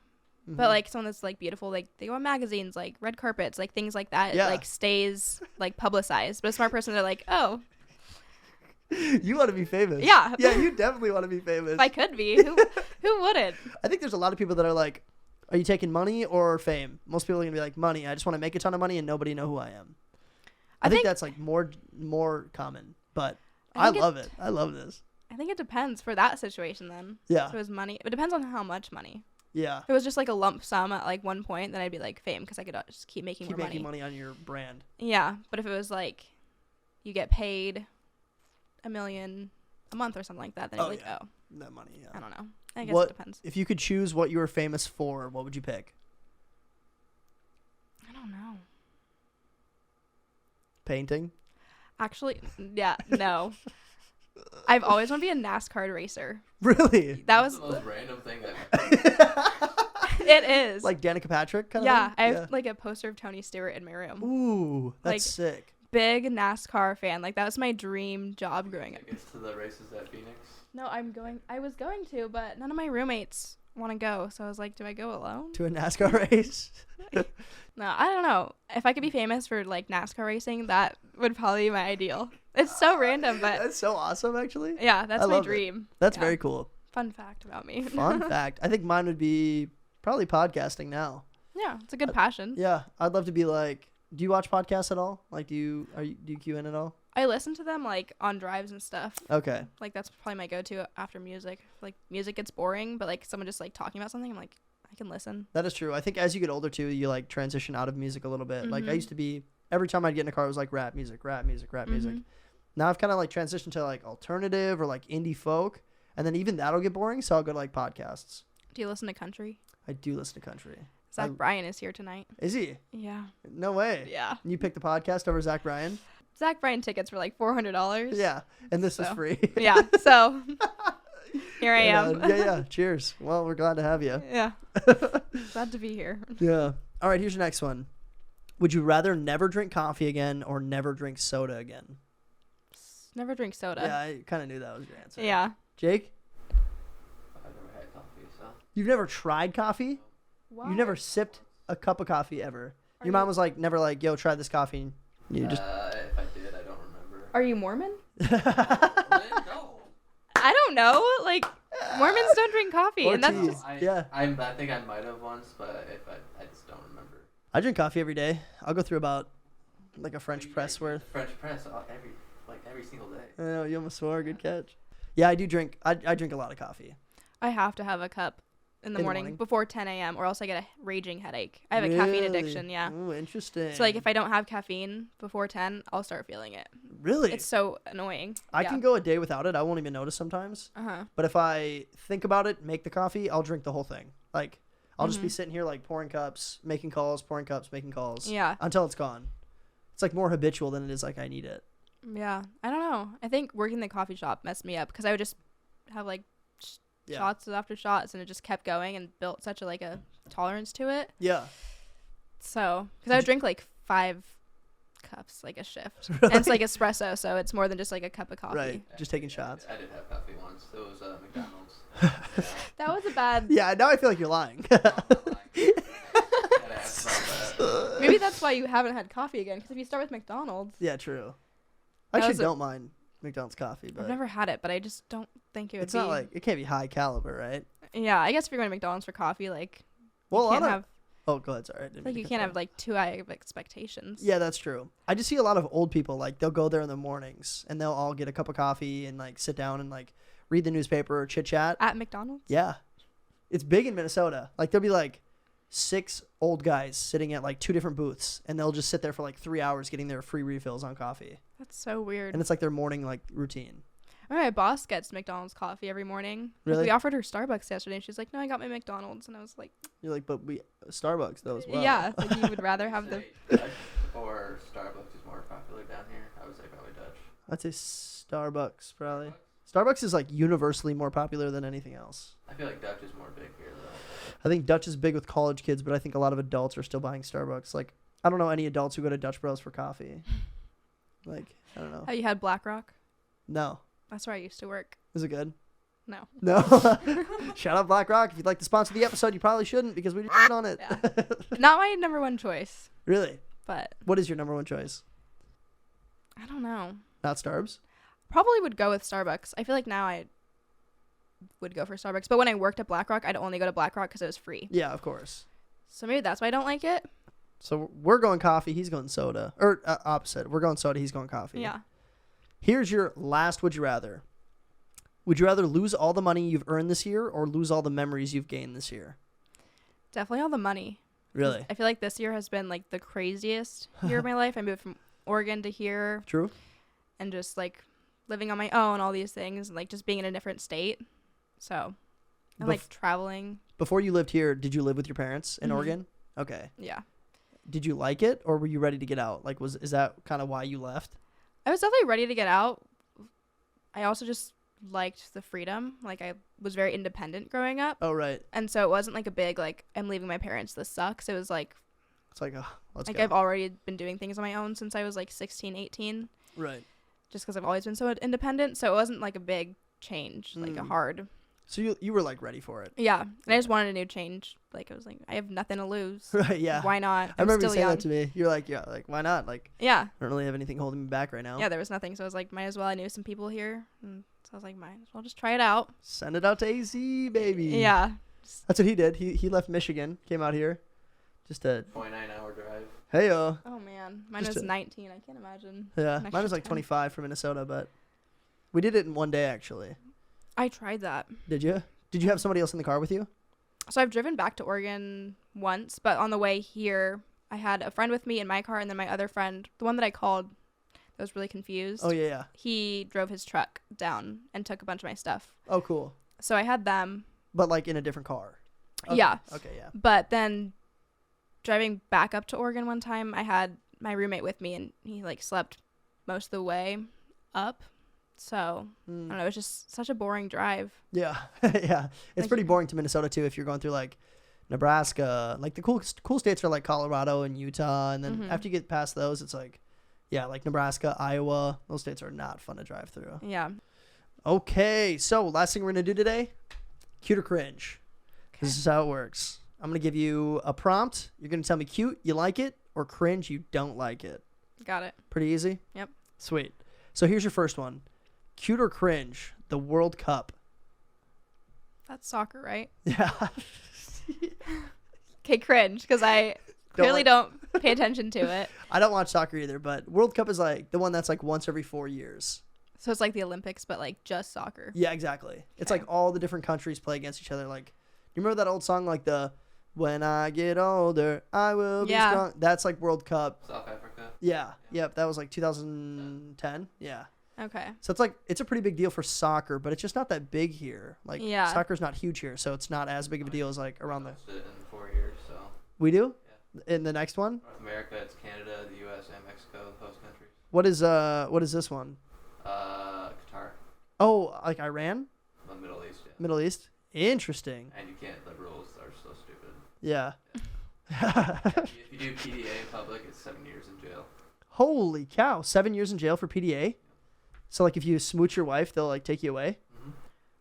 B: Mhm.
A: But, like, someone that's, like, beautiful, like, they go on magazines, like, red carpets, like, things like that.
B: Yeah.
A: It, like, stays, like, publicized. But a smart person, they're like, oh.
B: You want to be famous.
A: Yeah.
B: Yeah, you definitely want to be famous.
A: If I could be, who wouldn't?
B: I think there's a lot of people that are like, are you taking money or fame? Most people are going to be like, money. I just want to make a ton of money and nobody know who I am. I think that's, like, more common. But I love it. I love this.
A: I think it depends for that situation, then.
B: Yeah.
A: If it was money. It depends on how much money.
B: Yeah.
A: If it was just, like, a lump sum at, like, one point, then I'd be like, fame, because I could just keep making
B: Keep
A: more
B: making
A: money.
B: money on your brand.
A: Yeah, but if it was like you get paid $1 million a month or something like that, then you're like,
B: yeah.
A: oh,
B: That money, yeah.
A: I don't know. I guess it depends.
B: If you could choose what you were famous for, what would you pick?
A: I don't know.
B: Painting?
A: Actually, yeah, no. I've always wanted to be a NASCAR racer.
B: Really?
A: That
C: That's
A: was
C: the most random thing that
A: it is.
B: Like Danica Patrick kind
A: yeah,
B: of
A: I have like a poster of Tony Stewart in my room.
B: Ooh, that's
A: like,
B: sick.
A: Big NASCAR fan. Like that was my dream job growing up.
C: gets to the races at Phoenix.
A: No, I was going to, but none of my roommates want to go. So I was like, do I go alone?
B: To a NASCAR race?
A: No, I don't know. If I could be famous for like NASCAR racing, that would probably be my ideal. It's so random, but
B: That's so awesome, actually.
A: yeah, that's
B: I
A: my
B: love it.
A: dream.
B: That's
A: Yeah.
B: very cool.
A: Fun fact about me.
B: Fun fact. I think mine would be probably podcasting now.
A: Yeah, it's a good passion.
B: Yeah, I'd love to be like, do you watch podcasts at all? Like, do you cue in at all?
A: I listen to them like on drives and stuff.
B: Okay.
A: Like that's probably my go-to after music. Like music gets boring, but like someone just like talking about something, I'm like, I can listen.
B: That is true. I think as you get older too, you like transition out of music a little bit. Like I
A: Mhm.
B: used to be, every time I'd get in a car, it was like rap music, rap music, rap music.
A: Mhm.
B: Now I've kind of like transitioned to like alternative or like indie folk, and then even that'll get boring, so I'll go to like podcasts.
A: Do you listen to country?
B: I do listen to country.
A: Zach Bryan is here tonight.
B: Is he?
A: Yeah.
B: No way.
A: Yeah.
B: You picked the podcast over Zach Bryan?
A: Zach Bryan tickets were like $400.
B: Yeah, and this is
A: So.
B: free.
A: Yeah. So here I
B: Right
A: am.
B: on. Yeah. Cheers. Well, we're glad to have you.
A: Yeah. Glad to be here.
B: Yeah. All right, here's your next one. Would you rather never drink coffee again or never drink soda again?
A: Never drink soda.
B: Yeah, I kind of knew that was your answer.
A: Yeah.
B: Jake,
C: I've never had coffee, so.
B: you've never tried coffee? You never sipped a cup of coffee ever? Your mom was like, never like, yo, try this coffee. And you just.
C: If I did, I don't remember.
A: Are you Mormon?
C: No.
A: I don't know. Like Mormons don't drink coffee,
B: Or
A: and that's
B: tea.
A: just
B: Yeah.
C: I think I might have once, but if I just don't remember.
B: I drink coffee every day. I'll go through about like a French press worth.
C: French press every single day.
B: I know, you almost swore. Good catch. Yeah, I do drink. I drink a lot of coffee.
A: I have to have a cup in the morning before 10 a.m. or else I get a raging headache. I have a caffeine addiction. Yeah.
B: Ooh, interesting.
A: So like if I don't have caffeine before 10, I'll start feeling it.
B: Really?
A: It's so annoying.
B: I
A: Yeah.
B: can go a day without it. I won't even notice sometimes.
A: Uh-huh.
B: But if I think about it, make the coffee, I'll drink the whole thing. Like, I'll just be
A: Mhm.
B: sitting here like pouring cups, making calls, pouring cups, making calls.
A: Yeah.
B: Until it's gone. It's like more habitual than it is like I need it.
A: Yeah. I don't know. I think working in the coffee shop messed me up because I would just have like
B: Yeah.
A: shots after shots and it just kept going and built such a tolerance to it.
B: Yeah.
A: So, because I would drink like 5 cups like a shift. And it's like espresso, so it's more than just like a cup of coffee.
B: Right. Just taking shots.
C: I did have coffee once. It was McDonald's.
A: That was a bad.
B: Yeah, now I feel like you're lying.
A: Maybe that's why you haven't had coffee again. Because if you start with McDonald's,
B: Yeah, true.
A: That
B: I actually
A: was a-
B: don't mind McDonald's coffee, but
A: I've never had it, but I just don't think it would
B: it's
A: be.
B: not like, it can't be high caliber, right?
A: Yeah, I guess if you're going to McDonald's for coffee, like
B: Well,
A: you
B: a
A: can't
B: lot of,
A: have
B: oh, go ahead, sorry. I didn't
A: like
B: mean
A: you
B: to
A: can't
B: cut
A: have like too high of expectations.
B: Yeah, that's true. I just see a lot of old people, like, they'll go there in the mornings, and they'll all get a cup of coffee and, like, sit down and, like, read the newspaper or chit-chat.
A: At McDonald's.
B: Yeah. It's big in Minnesota. Like, there'll be, like, 6 old guys sitting at like 2 different booths, and they'll just sit there for like 3 hours getting their free refills on coffee.
A: That's so weird.
B: And it's like their morning like routine.
A: My boss gets McDonald's coffee every morning.
B: Really?
A: Like, we offered her Starbucks yesterday, and she's like, "No, I got my McDonald's," and I was like,
B: You're like, but we Starbucks though as well.
A: "Yeah, like you would rather have the."
C: Say Dutch or Starbucks is more popular down here. I would say probably Dutch.
B: I'd say Starbucks probably. Starbucks is like universally more popular than anything else.
C: I feel like Dutch is more big here though.
B: I think Dutch is big with college kids, but I think a lot of adults are still buying Starbucks. Like, I don't know any adults who go to Dutch Bros for coffee. Like, I don't know.
A: Have you had Black Rock?
B: No.
A: That's where I used to work.
B: Is it good?
A: No.
B: No. Shout out Black Rock. If you'd like to sponsor the episode, you probably shouldn't because we just on it.
A: Yeah. Not my number one choice,
B: Really?
A: but
B: What is your number one choice?
A: I don't know.
B: Not Starbs?
A: Probably would go with Starbucks. I feel like now I would go for Starbucks, but when I worked at Black Rock, I'd only go to Black Rock because it was free.
B: Yeah, of course.
A: So maybe that's why I don't like it.
B: So we're going coffee. He's going soda. Or opposite. We're going soda. He's going coffee.
A: Yeah.
B: Here's your last would you rather. Would you rather lose all the money you've earned this year or lose all the memories you've gained this year?
A: Definitely all the money.
B: Really?
A: I feel like this year has been like the craziest year of my life. I moved from Oregon to here
B: True?
A: and just like living on my own, all these things, and like just being in a different state. So, and like traveling.
B: Before you lived here, did you live with your parents in
A: Mhm.
B: Oregon? Okay.
A: Yeah.
B: Did you like it or were you ready to get out? Like, is that kind of why you left?
A: I was definitely ready to get out. I also just liked the freedom. Like, I was very independent growing up.
B: Oh, right.
A: And so it wasn't like a big, like, I'm leaving my parents, this sucks. It was like,
B: It's like, let's
A: like
B: go.
A: I've already been doing things on my own since I was like 16, 18,
B: Right.
A: just because I've always been so independent. So it wasn't like a big change, like a hard.
B: So you were like ready for it.
A: Yeah. And I just wanted a new change. Like, I was like, I have nothing to lose.
B: Right, yeah.
A: Why not?
B: I remember you
A: still
B: saying
A: young.
B: that to me. You're like, yeah, like, why not? Like,
A: Yeah.
B: I don't really have anything holding me back right now.
A: Yeah, there was nothing. So I was like, might as well. I knew some people here. And so I was like, might as well just try it out.
B: Send it out to AC, baby.
A: Yeah.
B: That's what he did. He left Michigan, came out here. Just a
C: 29-hour drive.
B: hey-o.
A: Oh, man. Mine
B: Just
A: was
B: a-
A: 19. I can't imagine.
B: Yeah,
A: An
B: mine
A: extra
B: was like
A: 10.
B: 25 from Minnesota, but we did it in one day, actually.
A: I tried that.
B: Did you? Did you have somebody else in the car with you?
A: So I've driven back to Oregon once, but on the way here, I had a friend with me in my car, and then my other friend, the one that I called, that was really confused.
B: Oh, yeah.
A: He drove his truck down and took a bunch of my stuff.
B: Oh, cool.
A: So I had them.
B: But like in a different car. Okay.
A: Yeah.
B: Okay, yeah.
A: But then driving back up to Oregon one time, I had my roommate with me, and he like slept most of the way up. So I don't know, it was just such a boring drive.
B: Yeah. Yeah. It's
A: Like-
B: pretty boring to Minnesota, too, if you're going through like Nebraska. Like the cool states are like Colorado and Utah. And then after you get past those, it's like, yeah, like Nebraska, Iowa. Those states are not fun to drive through.
A: Yeah.
B: Okay. So last thing we're going to do today, cute or cringe. This is how it works. I'm going to give you a prompt. You're going to tell me cute, you like it, or cringe, you don't like it.
A: Got it.
B: Pretty easy?
A: Yep.
B: Sweet. So here's your first one. Cute or cringe, the World Cup.
A: That's soccer, right?
B: Yeah.
A: Okay, cringe, because I clearly don't pay attention to it.
B: I don't watch soccer either, but World Cup is like the one that's like once every 4 years.
A: So it's like the Olympics, but like just soccer.
B: Yeah, exactly. It's
A: Okay.
B: like all the different countries play against each other. Like, you remember that old song, like the "When I Get Older, I Will Be
A: Yeah.
B: Strong"? That's like World Cup.
C: South Africa.
B: Yeah. Yep. That was like 2010. Yeah.
A: Okay.
B: So it's like it's a pretty big deal for soccer, but it's just not that big here. Like,
A: Yeah.
B: soccer's not huge here, so it's not as big of a deal as like around the.
C: Watched it in 4 years, so.
B: We do. In the next one,
C: North America, it's Canada, the U.S., and Mexico, the host countries.
B: what is this one?
C: Qatar,
B: Oh, like Iran,
C: the Middle East, yeah.
B: Middle East. Interesting.
C: And you can't, the rules are so stupid.
B: Yeah.
C: If you do PDA in public, it's 7 years in jail.
B: Holy cow! 7 years in jail for PDA. So like if you smooch your wife, they'll like take you away.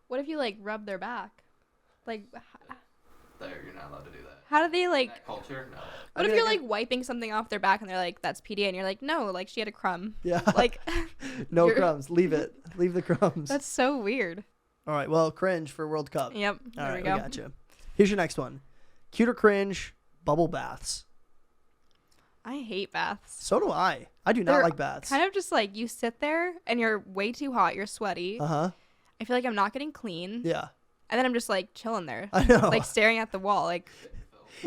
A: What if you like rub their back? Like,
C: You're not allowed to do that.
A: how do they like?
C: That culture? No.
A: What
B: I
A: if
B: mean,
A: you're
B: I
A: like wiping something off their back and they're like, "That's PDA," and you're like, "No, like she had a crumb."
B: Yeah.
A: Like,
B: No
A: you're-
B: crumbs. Leave it. Leave the crumbs.
A: that's so weird.
B: All right. Well, cringe for World Cup.
A: Yep.
B: All
A: There
B: right,
A: we go.
B: gotcha. Here's your next one. Cute or cringe, bubble baths.
A: I hate baths.
B: So do I. I do not
A: They're
B: like baths.
A: Kind of just like you sit there and you're way too hot. You're sweaty.
B: Uh-huh.
A: I feel like I'm not getting clean.
B: Yeah.
A: And then I'm just like chilling there,
B: I know.
A: like staring at the wall. Like,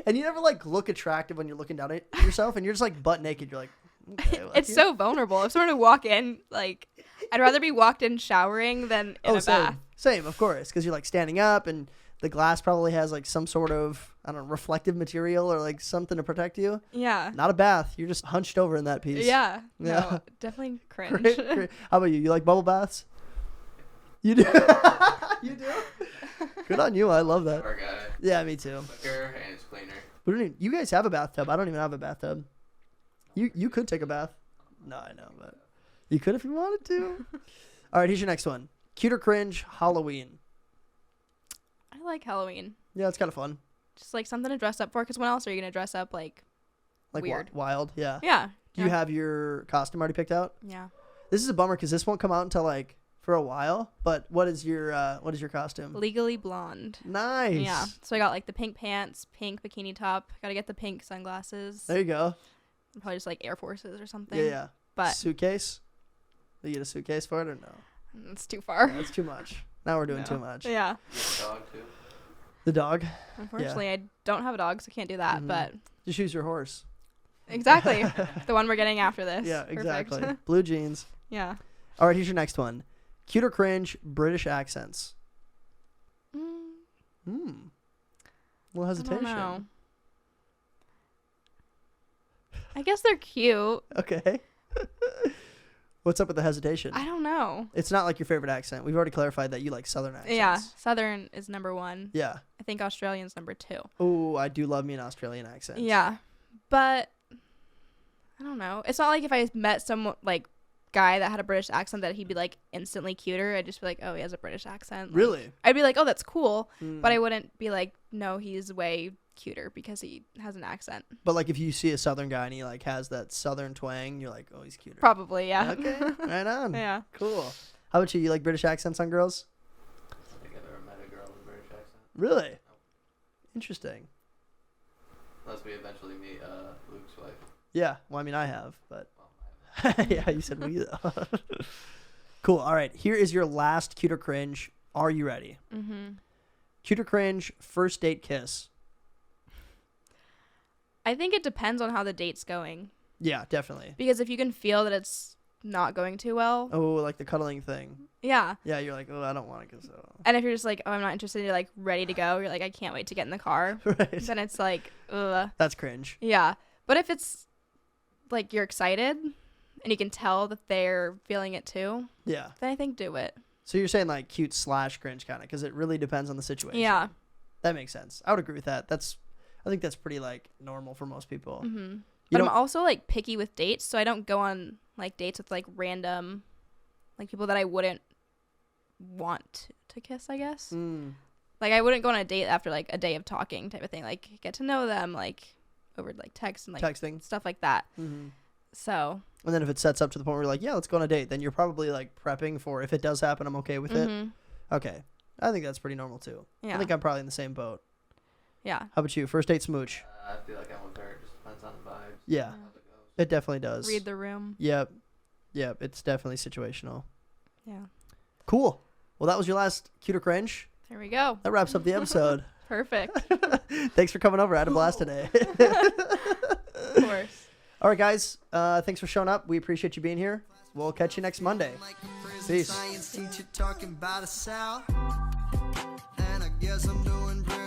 B: And you never like look attractive when you're looking down at yourself, and you're just like butt naked. You're like, okay, well,
A: It's so vulnerable. If someone would walk in, like, I'd rather be walked in showering than in a bath.
B: Same, of course, because you're like standing up, and the glass probably has like some sort of, I don't know, reflective material or like something to protect you.
A: Yeah.
B: Not a bath. You're just hunched over in that piece.
A: Yeah.
B: Yeah.
A: No, definitely cringe.
B: Great. How about you? You like bubble baths? You do? You do? Good on you. I love that.
C: Our guy.
B: Yeah, me too.
C: Quicker and it's cleaner.
B: We don't even, you guys have a bathtub. I don't even have a bathtub. You could take a bath. No, I know, but you could if you wanted to. All right, here's your next one. Cute or cringe Halloween.
A: I like Halloween.
B: Yeah, it's kind of fun.
A: Just like something to dress up for, because when else are you going to dress up like weird?
B: Wild, yeah.
A: Yeah.
B: Do you have your costume already picked out?
A: Yeah.
B: This is a bummer because this won't come out until like for a while. But what is your costume?
A: Legally Blonde.
B: Nice.
A: Yeah. So I got like the pink pants, pink bikini top. Got to get the pink sunglasses.
B: There you go.
A: Probably just like Air Forces or something.
B: Yeah, yeah.
A: But
B: suitcase? Do you get a suitcase for it or no?
A: it's too far.
B: That's too much. Now we're doing too much.
A: Yeah.
C: Dog too.
B: The dog?
A: Unfortunately, I don't have a dog, so I can't do that.
B: Mhm.
A: But
B: Just choose your horse.
A: exactly. The one we're getting after this.
B: Yeah,
A: Perfect.
B: exactly. Blue jeans.
A: Yeah.
B: All right, here's your next one. Cute or cringe British accents. Little
A: I
B: hesitation.
A: don't know. I guess they're cute.
B: Okay. What's up with the hesitation?
A: I don't know.
B: It's not like your favorite accent. We've already clarified that you like Southern accents.
A: Yeah. Southern is number 1.
B: Yeah.
A: I think Australian's number 2.
B: Oh, I do love me an Australian accent.
A: Yeah. But I don't know. It's not like if I met some like guy that had a British accent that he'd be like instantly cuter. I'd just be like, oh, he has a British accent. Like,
B: Really?
A: I'd be like, oh, that's cool.
B: Mm.
A: But I wouldn't be like, no, he's way cuter because he has an accent.
B: But like if you see a Southern guy and he like has that Southern twang, you're like, oh, he's cuter.
A: Probably, yeah.
B: Okay. Right on.
A: Yeah.
B: Cool. How about you? You like British accents on girls?
C: I don't think I've ever met a girl with a British accent.
B: Really? Interesting.
C: Unless we eventually meet Luke's wife.
B: Yeah. Well, I mean, I have, but
C: Well, I haven't.
B: yeah, you said we though. Cool. All right. Here is your last cute or cringe. Are you ready?
A: Mm-hmm.
B: Cute or cringe first date kiss.
A: I think it depends on how the date's going.
B: Yeah, definitely.
A: Because if you can feel that it's not going too well,
B: Oh, like the cuddling thing.
A: yeah.
B: Yeah, you're like, oh, I don't want to kiss.
A: And if you're just like, oh, I'm not interested, you're like ready to go, you're like, I can't wait to get in the car,
B: Right.
A: then it's like, ugh.
B: That's cringe.
A: Yeah. But if it's like you're excited and you can tell that they're feeling it too,
B: Yeah.
A: then I think do it.
B: So you're saying like cute / cringe kind of, because it really depends on the situation.
A: Yeah.
B: That makes sense. I would agree with that. I think that's pretty like normal for most people.
A: Mm-hmm.
B: You
A: But I'm
B: don't-
A: also like picky with dates, so I don't go on like dates with like random, like people that I wouldn't want to kiss, I guess.
B: Mm.
A: Like I wouldn't go on a date after like a day of talking type of thing. Like get to know them like over like text and like
B: Texting.
A: stuff like that.
B: Mm-hmm.
A: So.
B: And then if it sets up to the point where you're like, yeah, let's go on a date, then you're probably like prepping for if it does happen, I'm okay with it.
A: Mhm.
B: Okay. I think that's pretty normal too.
A: Yeah.
B: I think I'm probably in the same boat.
A: Yeah.
B: How about you? First date smooch.
C: I feel like I'm with her. It just depends on the vibes.
B: Yeah.
C: How it goes.
B: It definitely does.
A: Read the room.
B: Yep. Yep. It's definitely situational.
A: Yeah.
B: Cool. Well, that was your last cute or cringe.
A: There we go.
B: That wraps up the episode.
A: Perfect.
B: Thanks for coming over. I had a blast today.
A: Of course.
B: All right, guys. Thanks for showing up. We appreciate you being here. We'll catch you next Monday. Peace.
F: Science teacher talking about the South, and I guess I'm doing pretty